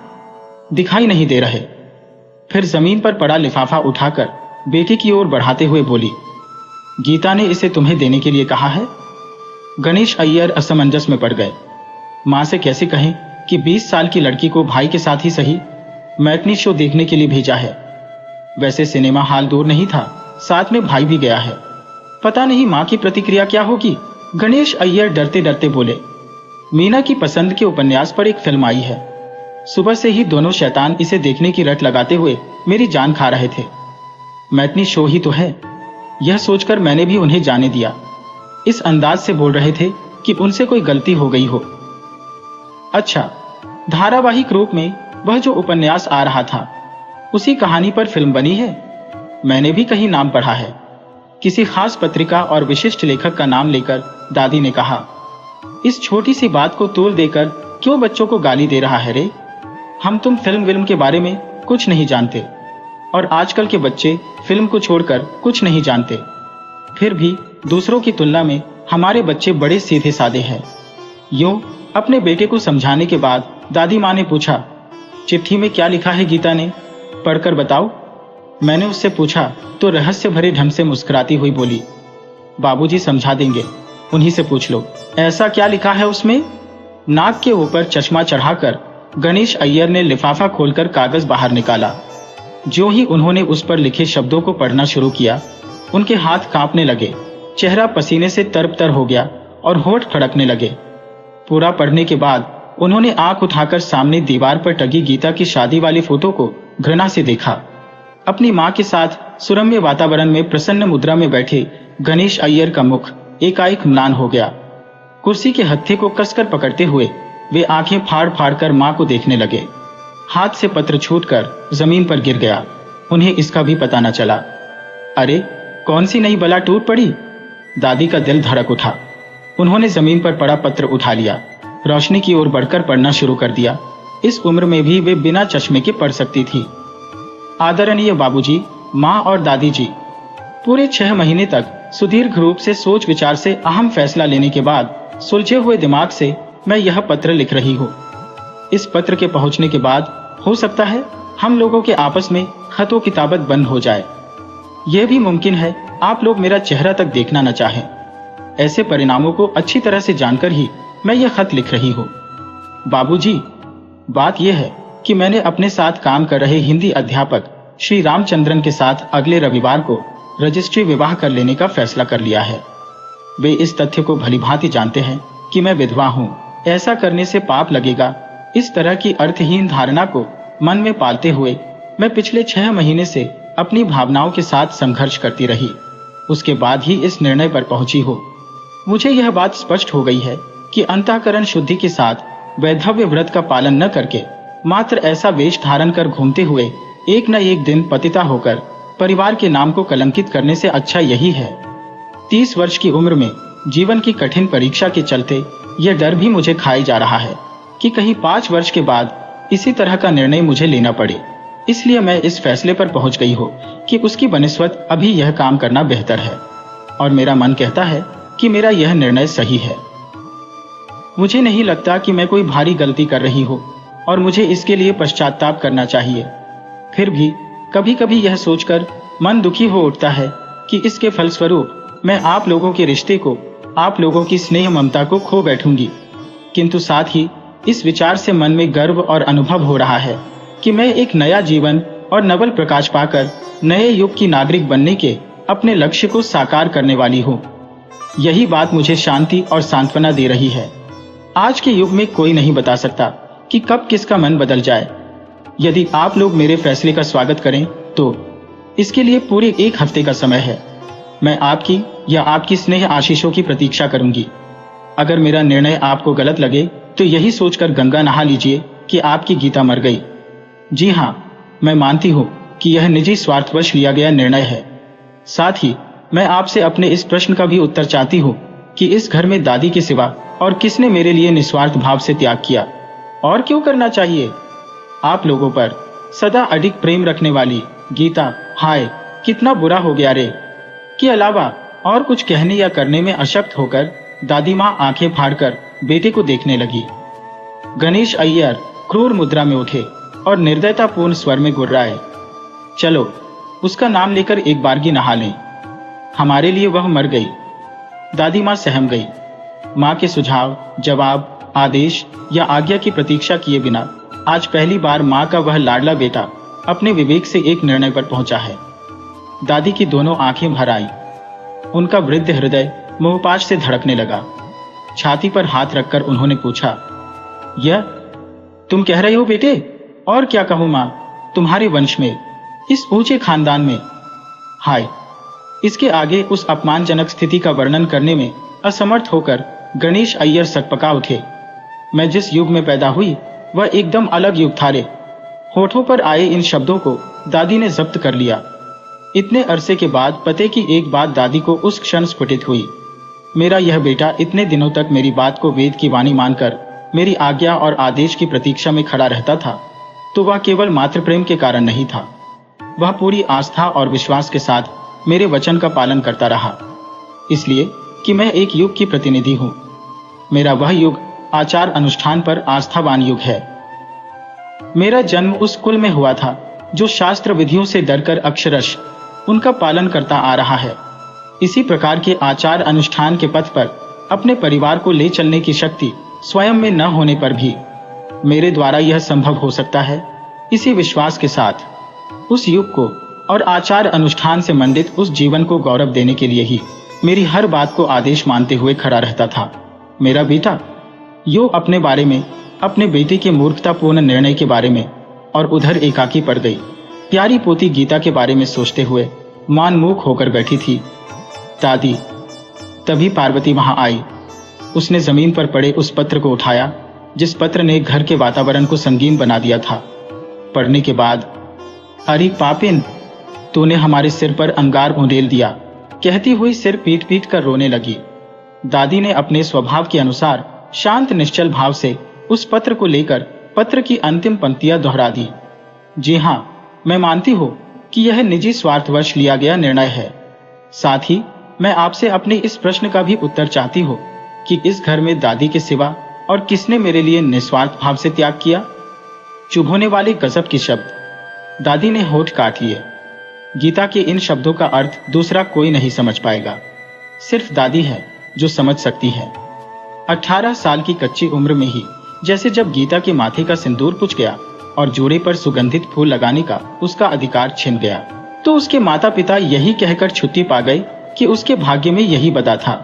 दिखाई नहीं दे रहे। फिर जमीन पर पड़ा लिफाफा उठाकर बेटे की ओर बढ़ाते हुए बोली, गीता ने इसे तुम्हें देने के लिए कहा है। गणेश अय्यर असमंजस में पड़ गए। मां से कैसे कहें कि 20 साल की लड़की को भाई के साथ ही सही मैटनी शो देखने के लिए भेजा है। वैसे सिनेमा हॉल दूर नहीं था, साथ में भाई भी गया है। पता नहीं मां की प्रतिक्रिया क्या होगी। गणेश अय्यर डरते डरते बोले, मीना की पसंद के उपन्यास पर एक फिल्म आई है। सुबह से ही दोनों शैतान इसे देखने की रट लगाते हुए मेरी जान खा रहे थे। मैटनी शो ही तो है। यह सोचकर मैंने भी उन्हें जाने दिया। इस अंदाज से बोल रहे थे कि उनसे कोई गलती हो गई हो। अच्छा, धारावाहिक रूप में वह जो उपन्यास आ रहा था उसी कहानी पर फिल्म बनी है? मैंने भी कहीं नाम पढ़ा है। किसी खास पत्रिका और विशिष्ट लेखक का नाम लेकर दादी ने कहा, इस छोटी सी बात को तूल देकर क्यों बच्चों को गाली दे रहा है रे? हम तुम फिल्म के बारे में कुछ नहीं जानते और आजकल के बच्चे फिल्म को छोड़कर कुछ नहीं जानते। फिर भी दूसरों की तुलना में हमारे बच्चे बड़े सीधे साधे हैं। यूं अपने बेटे को समझाने के बाद दादी माँ ने पूछा, चिट्ठी में क्या लिखा है गीता ने? पढ़कर बताओ। मैंने उससे पूछा तो रहस्य भरे ढंग से मुस्कुराती हुई बोली, बाबूजी समझा देंगे, उन्हीं से पूछ लो। ऐसा क्या लिखा है उसमें? नाक के ऊपर चश्मा चढ़ाकर गणेश अय्यर ने लिफाफा खोलकर कागज बाहर निकाला। जो ही उन्होंने उस पर लिखे शब्दों को पढ़ना शुरू किया, उनके हाथ कांपने लगे, चेहरा पसीने से तरबतर हो गया और होठ फड़कने लगे। पूरा पढ़ने के बाद उन्होंने आंख उठाकर सामने दीवार पर टंगी गीता की शादी वाली फोटो को घृणा से देखा। अपनी मां के साथ सुरम्य वातावरण में प्रसन्न मुद्रा में बैठे गणेश अय्यर का मुख एकाएक म्लान हो गया। कुर्सी के हत्थे को कसकर पकड़ते हुए वे आंखें फाड़ फाड़ कर मां को देखने लगे। हाथ से पत्र छूटकर जमीन पर गिर गया। उन्हें इसका भी पता न चला। अरे कौन सी नई बला टूट पड़ी? दादी का दिल धड़क उठा। उन्होंने जमीन पर पड़ा पत्र उठा लिया, रोशनी की ओर बढ़कर पढ़ना शुरू कर दिया। इस उम्र में भी वे बिना चश्मे के पढ़ सकती थी। आदरणीय बाबूजी, माँ और दादी जी, पूरे 6 महीने तक सुदीर्घ रूप से सोच विचार से अहम फैसला लेने के बाद सुलझे हुए दिमाग से मैं यह पत्र लिख रही हूँ। इस पत्र के पहुंचने के बाद हो सकता है हम लोगों के आपस में खतो किताबत बंद हो जाए। यह भी मुमकिन है आप लोग मेरा चेहरा तक देखना न चाहें। ऐसे परिणामों को अच्छी तरह से जानकर ही मैं यह खत लिख रही हूँ। बाबूजी, बात यह है कि मैंने अपने साथ काम कर रहे हिंदी अध्यापक श्री रामचंद्रन के साथ अगले रविवार को रजिस्ट्री विवाह कर लेने का फैसला कर लिया है। वे इस तथ्य को भलीभांति जानते हैं कि मैं विधवा हूँ। ऐसा करने से पाप लगेगा, इस तरह की अर्थहीन धारणा को मन में पालते हुए मैं पिछले 6 महीने से अपनी भावनाओं के साथ संघर्ष करती रही। उसके बाद ही इस निर्णय पर पहुंची हो। मुझे यह बात स्पष्ट हो गई है कि अंतःकरण शुद्धि के साथ वैधव्य व्रत का पालन न करके मात्र ऐसा वेश धारण कर घूमते हुए एक न एक दिन पतिता होकर परिवार के नाम को कलंकित करने से अच्छा यही है। 30 वर्ष की उम्र में जीवन की कठिन परीक्षा के चलते यह डर भी मुझे खाए जा रहा है कि कहीं 5 वर्ष के बाद इसी तरह का निर्णय मुझे लेना पड़े। इसलिए मैं इस फैसले पर पहुंच गई हो कि उसकी बनिस्बत अभी यह काम करना बेहतर है और मेरा मन कहता है कि मेरा यह निर्णय सही है। मुझे नहीं लगता कि मैं कोई भारी गलती कर रही हूँ और मुझे इसके लिए पश्चाताप करना चाहिए। फिर भी कभी कभी यह सोचकर मन दुखी हो उठता है कि इसके फलस्वरूप मैं आप लोगों के रिश्ते को, आप लोगों की स्नेह ममता को खो बैठूंगी। किंतु साथ ही इस विचार से मन में गर्व और अनुभव हो रहा है कि मैं एक नया जीवन और नवल प्रकाश पाकर नए युग की नागरिक बनने के अपने लक्ष्य को साकार करने वाली हूँ। यही बात मुझे शांति और सांत्वना दे रही है। आज के युग में कोई नहीं बता सकता कि कब किसका मन बदल जाए। यदि आप लोग मेरे फैसले का स्वागत करें तो इसके लिए पूरे 1 हफ्ते का समय है। मैं आपकी या आपकी स्नेह आशीषों की प्रतीक्षा करूंगी। अगर मेरा निर्णय आपको गलत लगे तो यही सोचकर गंगा नहा लीजिए कि आपकी गीता मर गई। जी हाँ, मैं मानती हूँ कि यह निजी स्वार्थवश लिया गया निर्णय है। साथ ही मैं आपसे अपने इस प्रश्न का भी उत्तर चाहती हूँ कि इस घर में दादी के सिवा और किसने मेरे लिए निस्वार्थ भाव से त्याग किया। और क्यों करना चाहिए? आप लोगों पर सदा अडिग प्रेम रखने वाली गीता, हाय कितना बुरा हो गया रे। के अलावा और कुछ कहने या करने में अशक्त होकर दादी माँ आंखें फाड़कर बेटे को देखने लगी। गणेश अय्यर क्रूर मुद्रा में उठे और निर्दयतापूर्ण स्वर में गुर्राए, चलो उसका नाम लेकर एक बारगी नहा लें। हमारे लिए वह मर गई। दादी माँ सहम गई। माँ के सुझाव, जवाब, आदेश या आज्ञा की प्रतीक्षा किए बिना आज पहली बार माँ का वह लाडला बेटा अपने विवेक से एक निर्णय पर पहुंचा है। दादी की दोनों आंखें भर आई। उनका वृद्ध हृदय मोहपाश से धड़कने लगा। छाती पर हाथ रखकर उन्होंने पूछा, यह तुम कह रहे हो बेटे? और क्या कहूं मां, तुम्हारे वंश में, इस ऊंचे खानदान में। हाय, इसके आगे उस अपमानजनक स्थिति का वर्णन करने में असमर्थ होकर गणेश अय्यर सकपका उठे। मैं जिस युग में पैदा हुई वह एकदम अलग युग था रे। होठों पर आए इन शब्दों को दादी ने जब्त कर लिया। इतने अरसे के बाद पते की एक बात दादी को उस क्षण स्फुटित हुई। मेरा यह बेटा इतने दिनों तक मेरी बात को वेद की वाणी मानकर मेरी आज्ञा और आदेश की प्रतीक्षा में खड़ा रहता था, तो वह केवल मातृ प्रेम के कारण नहीं था। वह पूरी आस्था और विश्वास के साथ मेरे वचन का पालन करता रहा, इसलिए कि मैं एक युग की प्रतिनिधि हूं। मेरा वह युग आचार अनुष्ठान पर आस्थावान युग है। मेरा जन्म उस कुल में हुआ था जो शास्त्र विधियों से डरकर अक्षरश उनका पालन करता आ रहा है। इसी प्रकार के आचार अनुष्ठान के पथ पर अपने परिवार को ले चलने की शक्ति स्वयं में न होने पर भी मेरे द्वारा यह संभव हो सकता है। इसी विश्वास के साथ उस युग को और आचार अनुष्ठान से मंडित उस जीवन को गौरव देने के लिए ही मेरी हर बात को आदेश मानते हुए खड़ा रहता था। मेरा बेटा यो अपने बारे में, अपने बेटे के मूर्खतापूर्ण निर्णय के बारे में और उधर एकाकी पड़ गई। प्यारी पोती गीता के बारे में सोचते हुए मानमूक होकर बैठी थी। दादी, तभी पार्वती वहां आई। उसने जमीन पर पड़े उस पत्र को उठाया जिस पत्र ने घर के वातावरण को संगीन बना दिया था। पढ़ने के बाद, अरे पापिन, तूने हमारे सिर पर अंगार उंडेल दिया, कहती हुई सिर पीट पीट कर रोने लगी। दादी ने अपने स्वभाव के अनुसार शांत निश्चल भाव से उस पत्र को लेकर पत्र की अंतिम पंक्तियां दोहरा दी। जी हां, मैं मानती हूं कि यह निजी स्वार्थवश लिया गया निर्णय है। साथ ही मैं आपसे अपने इस प्रश्न का भी उत्तर चाहती हूँ कि इस घर में दादी के सिवा और किसने मेरे लिए निस्वार्थ भाव से त्याग किया। चुभ होने वाले गजब के शब्द। दादी ने होठ काट लिए। गीता के इन शब्दों का अर्थ दूसरा कोई नहीं समझ पाएगा। सिर्फ दादी है जो समझ सकती है। 18 साल की कच्ची उम्र में ही जैसे जब गीता के माथे का सिंदूर पुछ गया और जोड़े पर सुगंधित फूल लगाने का उसका अधिकार छिन गया, तो उसके माता पिता यही कहकर छुट्टी पा गए कि उसके भाग्य में यही बदा था।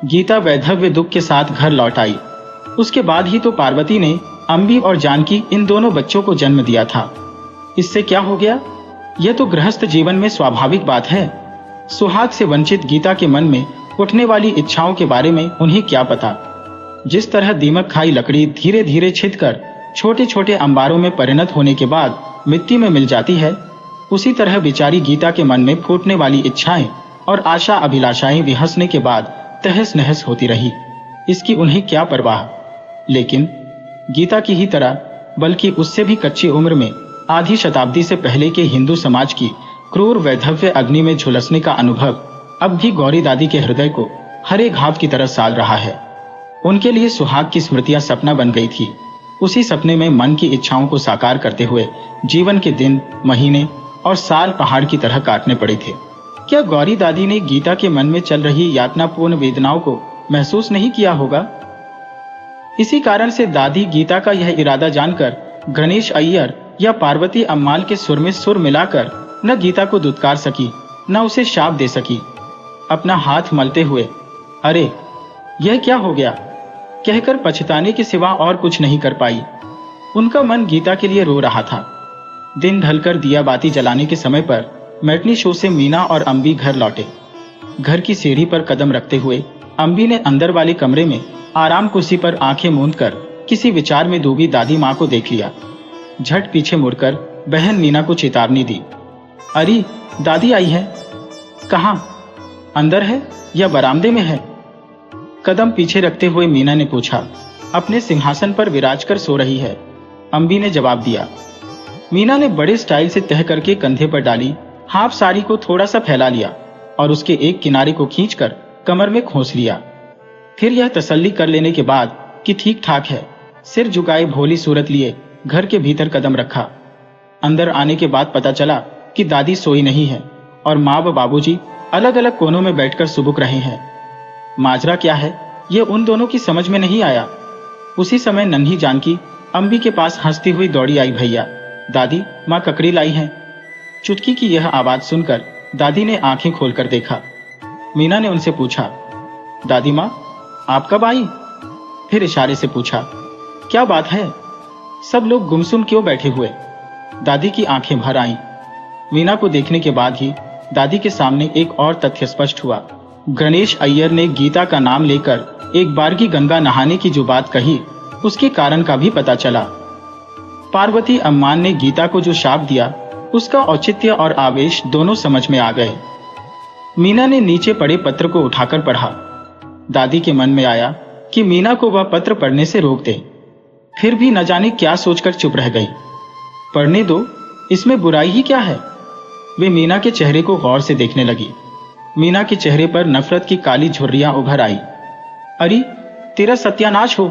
गीता वैधव्य दुख के साथ घर लौट आई। उसके बाद ही तो पार्वती ने अंबी और जानकी इन दोनों बच्चों को जन्म दिया था। इससे क्या हो गया? यह तो गृहस्थ जीवन में स्वाभाविक बात है। सुहाग से वंचित गीता के मन में उठने वाली इच्छाओं के बारे में उन्हें क्या पता। जिस तरह दीमक खाई लकड़ी धीरे धीरे छिदकर छोटे छोटे अंबारों में परिणत होने के बाद मिट्टी में मिल जाती है, उसी तरह बेचारी गीता के मन में फूटने वाली इच्छाएं और आशा अभिलाषाएं विहसने के बाद तहस नहस होती रही। इसकी उन्हें क्या परवाह। लेकिन गीता की ही तरह, बल्कि उससे भी कच्ची उम्र में आधी शताब्दी से पहले के हिंदू समाज की क्रूर वैधव्य अग्नि में झुलसने का अनुभव अब भी गौरी दादी के हृदय को हरे घाव की तरह साल रहा है। उनके लिए सुहाग की स्मृतियां सपना बन गई थी। उसी सपने में मन की इच्छाओं को साकार करते हुए जीवन के दिन, महीने और साल पहाड़ की तरह काटने पड़े थे। क्या गौरी दादी ने गीता के मन में चल रही यातनापूर्ण वेदनाओं को महसूस नहीं किया होगा? इसी कारण से दादी गीता का यह इरादा जानकर गणेश अय्यर या पार्वती अम्माल के सुर में सुर मिलाकर न गीता को दुत्कार सकी, न उसे शाप दे सकी। अपना हाथ मलते हुए, अरे यह क्या हो गया, कहकर पछताने के सिवा और कुछ नहीं कर पाई। उनका मन गीता के लिए रो रहा था। दिन ढलकर दिया बाती जलाने के समय पर मैटनी शो से मीना और अंबी घर लौटे। घर की सीढ़ी पर कदम रखते हुए अंबी ने अंदर वाले कमरे में आराम कुर्सी पर आंखें मूंदकर किसी विचार में डूबी दादी माँ को देख लिया। झट पीछे मुड़कर बहन मीना को चेतावनी दी, अरे दादी आई है। कहाँ? अंदर है या बरामदे में है? कदम पीछे रखते हुए मीना ने पूछा। अपने सिंहासन पर विराज कर सो रही है, अम्बी ने जवाब दिया। मीना ने बड़े स्टाइल से तह करके कंधे पर डाली हाफ साड़ी को थोड़ा सा फैला लिया और उसके एक किनारे को खींचकर कमर में खोस लिया। फिर यह तसल्ली कर लेने के बाद कि ठीक ठाक है, सिर झुकाए भोली सूरत लिए घर के भीतर कदम रखा। अंदर आने के बाद पता चला कि दादी सोई नहीं है और माँ व बाबूजी अलग अलग कोनों में बैठकर सुबुक रहे हैं। माजरा क्या है ये उन दोनों की समझ में नहीं आया। उसी समय नन्ही जानकी अम्बी के पास हंसती हुई दौड़ी आई। भैया, दादी, माँ ककड़ी लाई हैं। चुटकी की यह आवाज सुनकर दादी ने आंखें खोलकर देखा। मीना ने उनसे पूछा, दादी माँ आप कब आई? फिर इशारे से पूछा, क्या बात है? सब लोग गुमसुम क्यों बैठे हुए? दादी की आंखें भर आईं। मीना को देखने के बाद ही दादी के सामने एक और तथ्य स्पष्ट हुआ। गणेश अय्यर ने गीता का नाम लेकर एक बारगी गंगा नहाने की जो बात कही, उसके कारण का भी पता चला। पार्वती अम्मान ने गीता को जो शाप दिया, उसका औचित्य और आवेश दोनों समझ में आ गए। मीना ने नीचे पड़े पत्र को उठाकर पढ़ा। दादी के मन में आया कि मीना को वह पत्र पढ़ने से रोक दे, फिर भी न जाने क्या सोचकर चुप रह गई। पढ़ने दो, इसमें बुराई ही क्या है? वे मीना के चेहरे को गौर से देखने लगी। मीना के चेहरे पर नफरत की काली झुर्रियां उभर आई। अरे तेरा सत्यानाश हो!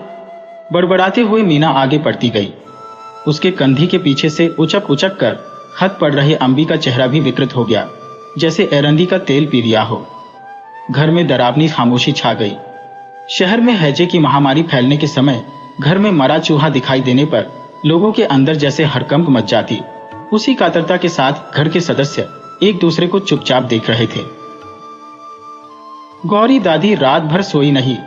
बड़बड़ाते हुए मीना आगे बढ़ती गई। उसके कंधी के पीछे से उचक उचक कर खत पढ़ रहे अम्बी का चेहरा भी विकृत हो गया, जैसे एरंडी का तेल पी लिया हो। घर में डरावनी खामोशी छा गई। शहर में हैजे की महामारी फैलने के समय घर में मरा चूहा दिखाई देने पर लोगों के अंदर जैसे हड़कंप मच जाती, उसी कातरता के साथ घर के सदस्य एक दूसरे को चुपचाप देख रहे थे। गौरी दादी रात भर सोई नहीं,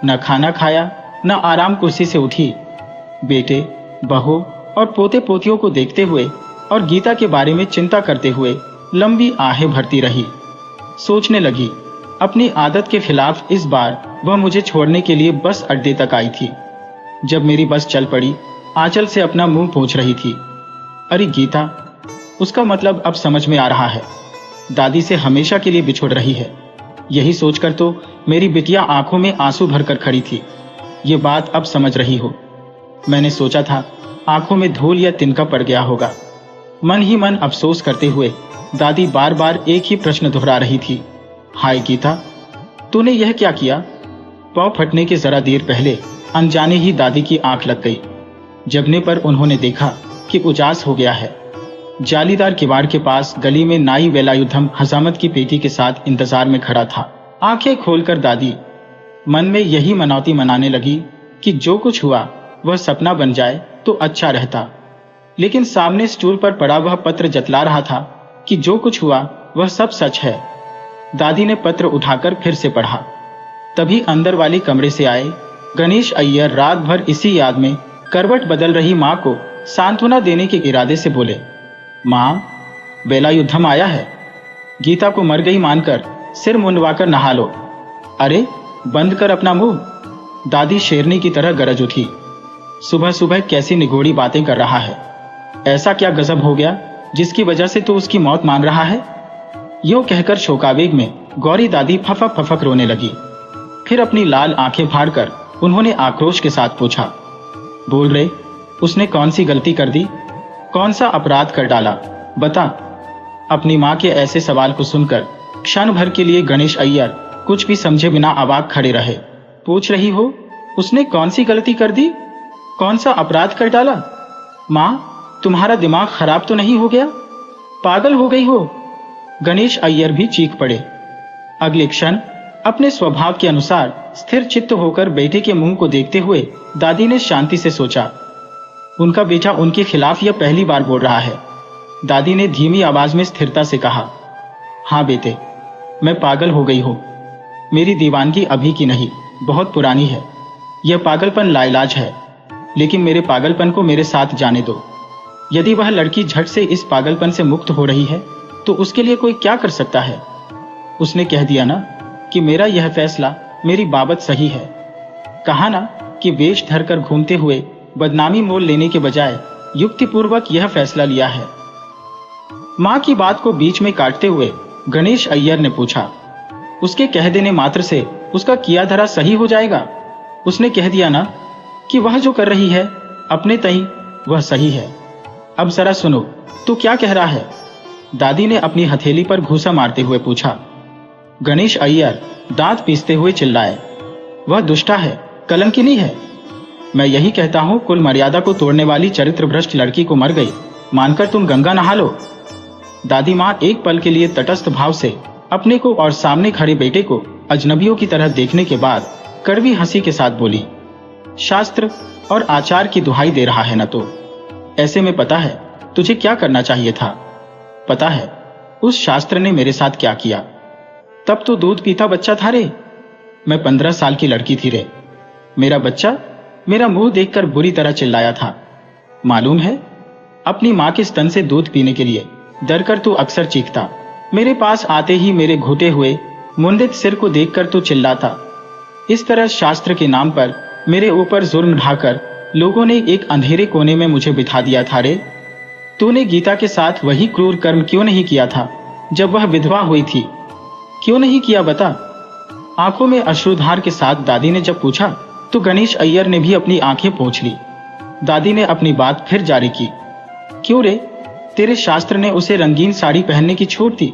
न खाना खाया न आराम कुर्सी से उठी। बेटे, बहू और पोते पोतियों को देखते हुए और गीता के बारे में चिंता करते हुए लंबी आहें भरती रही। सोचने लगी, अपनी आदत के खिलाफ इस बार वह मुझे छोड़ने के लिए बस अड्डे तक आई थी। जब मेरी बस चल पड़ी, आंचल से अपना मुंह पोंछ रही थी। अरे गीता, उसका मतलब अब समझ में आ रहा है। दादी से हमेशा के लिए बिछुड़ रही है। यही सोचकर तो मेरी बिटिया आंखों में आंसू भरकर खड़ी थी। ये बात अब समझ रही हो। मैंने सोचा था आंखों में धूल या तिनका पड़ गया होगा। मन ही मन अफसोस करते हुए दादी बार बार एक ही प्रश्न दोहरा रही थी, हाय गीता, तूने यह क्या किया? पाँव फटने के जरा देर पहले अनजाने ही दादी की आंख लग गई। जबने पर उन्होंने देखा कि उजास हो गया है। जालीदार किवाड़ के पास गली में नाई वेलायुधम हजामत की पेटी के साथ इंतजार में खड़ा था। आंखें खोलकर दादी मन में यही मनौती मनाने लगी कि जो कुछ हुआ वह सपना बन जाए तो अच्छा रहता। लेकिन सामने स्टूल पर पड़ा वह पत्र जतला रहा था कि जो कुछ हुआ वह सब सच है। दादी ने पत्र उठाकर फिर से पढ़ा। तभी अंदर वाले कमरे से आए गणेश अय्यर रात भर इसी याद में करवट बदल रही माँ को सांत्वना देने के इरादे से बोले, माँ, वेलायुधम आया है। गीता को मर गई मानकर सिर मुंडवाकर नहा लो। अरे बंद कर अपना मुंह। दादी शेरनी की तरह गरज उठी। सुबह सुबह कैसी निगोड़ी बातें कर रहा है। ऐसा क्या गजब हो गया जिसकी वजह से तू उसकी मौत मान रहा है? यूं कहकर शोकावेग में गौरी दादी फफक फफक रोने लगी। फिर अपनी लाल आंखें फाड़कर उन्होंने आक्रोश के साथ पूछा, बोल रे, उसने कौन सी गलती कर दी? कौन सा अपराध कर डाला? बता। अपनी मां के ऐसे सवाल को सुनकर क्षण भर के लिए गणेश अय्यर कुछ भी समझे बिना अवाक खड़े रहे। पूछ रही हो उसने कौन सी गलती कर दी? कौन सा अपराध कर डाला? मां, तुम्हारा दिमाग खराब तो नहीं हो गया? पागल हो गई हो? गणेश अय्यर भी चीख पड़े। अगले क्षण अपने स्वभाव के अनुसार स्थिर चित्त होकर बेटे के मुंह को देखते हुए दादी ने शांति से सोचा, उनका बेटा उनके खिलाफ यह पहली बार बोल रहा है। दादी ने धीमी आवाज में स्थिरता से कहा, हाँ बेटे, मैं पागल हो गई हूं। मेरी दीवानगी अभी की नहीं, बहुत पुरानी है। यह पागलपन लाइलाज है, लेकिन मेरे पागलपन को मेरे साथ जाने दो। यदि वह लड़की झट से इस पागलपन से मुक्त हो रही है तो उसके लिए कोई क्या कर सकता है? उसने कह दिया ना कि मेरा यह फैसला मेरी बाबत सही है। कहा ना कि वेश धरकर घूमते हुए बदनामी मोल लेने के बजाय युक्तिपूर्वक यह फैसला लिया है। मां की बात को बीच में काटते हुए गणेश अय्यर ने पूछा, उसके कह देने मात्र से उसका किया धरा सही हो जाएगा। उसने कह दिया ना कि वह जो कर रही है अपने तई वह सही है। अब जरा सुनो, तू क्या कह रहा है? दादी ने अपनी हथेली पर घूंसा मारते हुए पूछा। गणेश अय्यर दांत पीसते हुए चिल्लाए, वह दुष्टा है, कलंकिनी है। मैं यही कहता हूं, कुल मर्यादा को तोड़ने वाली चरित्र भ्रष्ट लड़की को मर गई मानकर तुम गंगा नहा लो। दादी मां एक पल के लिए तटस्थ भाव से अपने को और सामने खड़े बेटे को अजनबियों की तरह देखने के बाद कड़वी हंसी के साथ बोली, शास्त्र और आचार की दुहाई दे रहा है न तो? ऐसे में पता है तुझे क्या करना चाहिए था? पता है उस शास्त्र ने मेरे साथ क्या किया? तब तो दूध पीता बच्चा था रे। मैं 15 साल की लड़की थी रे। मेरा बच्चा मेरा मुंह देखकर बुरी तरह चिल्लाया था। मालूम है, अपनी मां के स्तन से दूध पीने के लिए डरकर तू अक्सर चीखता। मेरे पास आते ही मेरे घुटे हुए मुंडित सिर को देखकर तू चिल्लाता। इस तरह शास्त्र के नाम पर मेरे ऊपर जुर्म ढाकर लोगों ने एक अंधेरे कोने में मुझे बिठा दिया था रे। तूने गीता के साथ वही क्रूर कर्म क्यों नहीं किया था जब वह विधवा हुई थी? क्यों नहीं किया बता? आंखों में अश्रुधार के साथ दादी ने जब पूछा तो गणेश अय्यर ने भी अपनी आंखें पोंछ ली। दादी ने अपनी बात फिर जारी की, क्यों रे, तेरे शास्त्र ने उसे रंगीन साड़ी पहनने की छूट दी,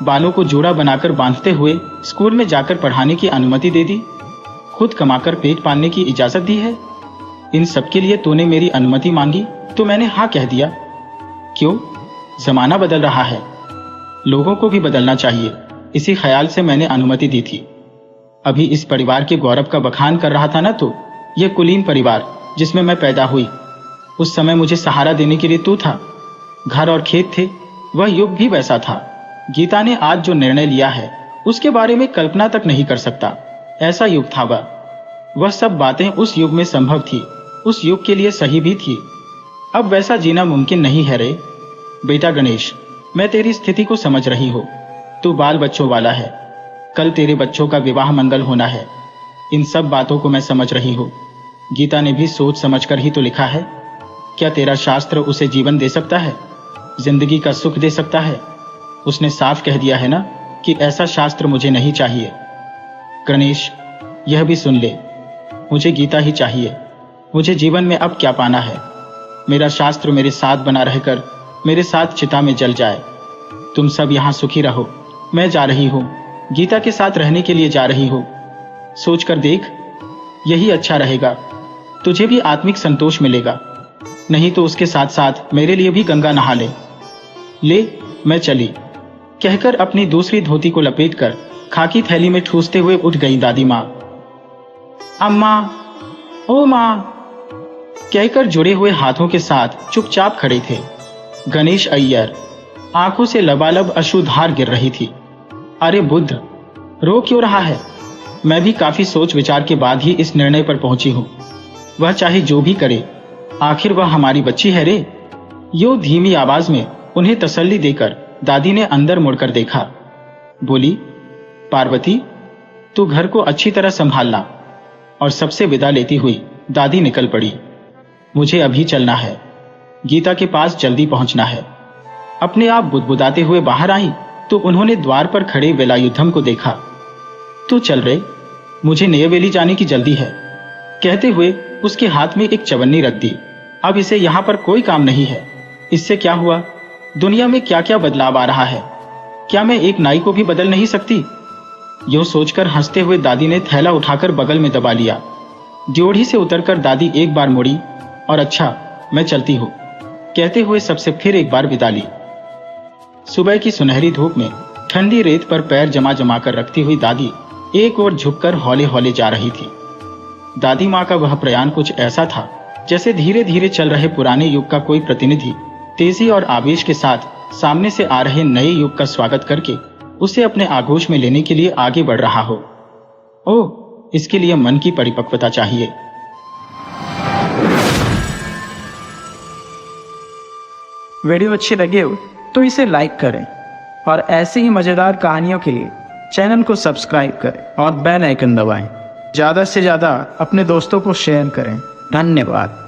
बालों को जोड़ा बनाकर बांधते हुए स्कूल में जाकर पढ़ाने की अनुमति दे दी, खुद कमाकर पेट पालने की इजाजत दी है। इन सब के लिए तूने मेरी अनुमति मांगी तो मैंने हाँ कह दिया। क्यों? जमाना बदल रहा है, लोगों को भी बदलना चाहिए, इसी ख्याल से मैंने अनुमति दी थी। अभी इस परिवार के गौरव का बखान कर रहा था ना तो? यह कुलीन परिवार जिसमें मैं पैदा हुई, उस समय मुझे सहारा देने के लिए तू था। घर और खेत थे, वह युग भी वैसा था। गीता ने आज जो निर्णय लिया है उसके बारे में कल्पना तक नहीं कर सकता। ऐसा युग था वह सब बातें उस युग में संभव थी, उस युग के लिए सही भी थी। अब वैसा जीना मुमकिन नहीं है रे। बेटा गणेश, मैं तेरी स्थिति को समझ रही हूँ। तू बाल बच्चों वाला है, कल तेरे बच्चों का विवाह मंगल होना है। इन सब बातों को मैं समझ रही हूँ। गीता ने भी सोच समझकर ही तो लिखा है। क्या तेरा शास्त्र उसे जीवन दे सकता है, जिंदगी का सुख दे सकता है? उसने साफ कह दिया है ना कि ऐसा शास्त्र मुझे नहीं चाहिए। गणेश, यह भी सुन ले, मुझे गीता ही चाहिए। मुझे जीवन में अब क्या पाना है? मेरा शास्त्र मेरे साथ बना रहकर मेरे साथ चिता में जल जाए। तुम सब यहां सुखी रहो। मैं जा रही हूं, गीता के साथ रहने के लिए जा रही हूं। सोच कर देख, यही अच्छा रहेगा। तुझे भी आत्मिक संतोष मिलेगा। नहीं तो उसके साथ साथ मेरे लिए भी गंगा नहा ले। मैं चली, कहकर अपनी दूसरी धोती को लपेटकर खाकी थैली में ठूसते हुए उठ गई दादी मां। अम्मा, ओ मां, कहकर जुड़े हुए हाथों के साथ चुपचाप खड़े थे। गणेश अय्यर, आंखों से लबालब अश्रुधार गिर रही थी। अरे बुद्ध, रो क्यों रहा है? मैं भी काफी सोच विचार के बाद ही इस निर्णय पर पहुंची हूं। वह चाहे जो भी करे, आखिर वह हमारी बच्ची है रे। यो धीमी आवाज में उन्हें तसल्ली देकर दादी ने अंदर मुड़कर देखा। बोली, पार्वती, तू घर को अच्छी तरह संभालना। और सबसे विदा लेती हुई दादी निकल पड़ी। मुझे अभी चलना है, गीता के पास जल्दी पहुंचना है। अपने आप बुदबुदाते हुए बाहर आई तो उन्होंने द्वार पर खड़े वेलायुधम को देखा। तू चल रे, मुझे नेयवेली जाने की जल्दी है, कहते हुए उसके हाथ में एक चवन्नी रख दी। अब इसे यहां पर कोई काम नहीं है। इससे क्या हुआ? दुनिया में क्या क्या बदलाव आ रहा है। क्या मैं एक नाई को भी बदल नहीं सकती? यूं सोचकर हंसते हुए दादी ने थैला उठाकर बगल में दबा लिया। ड्योढ़ी से उतरकर दादी एक बार मुड़ी और अच्छा, मैं चलती हूं, कहते हुए सबसे फिर एक बार विदा ली। सुबह की सुनहरी धूप में ठंडी रेत पर पैर जमा जमा कर रखती हुई दादी एक ओर झुककर हौले हौले जा रही थी। दादी मां का वह प्रयाण कुछ ऐसा था जैसे धीरे धीरे चल रहे पुराने युग का कोई प्रतिनिधि तेजी और आवेश के साथ सामने से आ रहे नए युग का स्वागत करके उसे अपने आगोश में लेने के लिए आगे बढ़ रहा हो। ओह, इसके लिए मन की परिपक्वता चाहिए। वीडियो अच्छी लगे हो तो इसे लाइक करें और ऐसे ही मजेदार कहानियों के लिए चैनल को सब्सक्राइब करें और बेल आइकन दबाएं। ज़्यादा से ज़्यादा अपने दोस्तों को शेयर करें। धन्यवाद।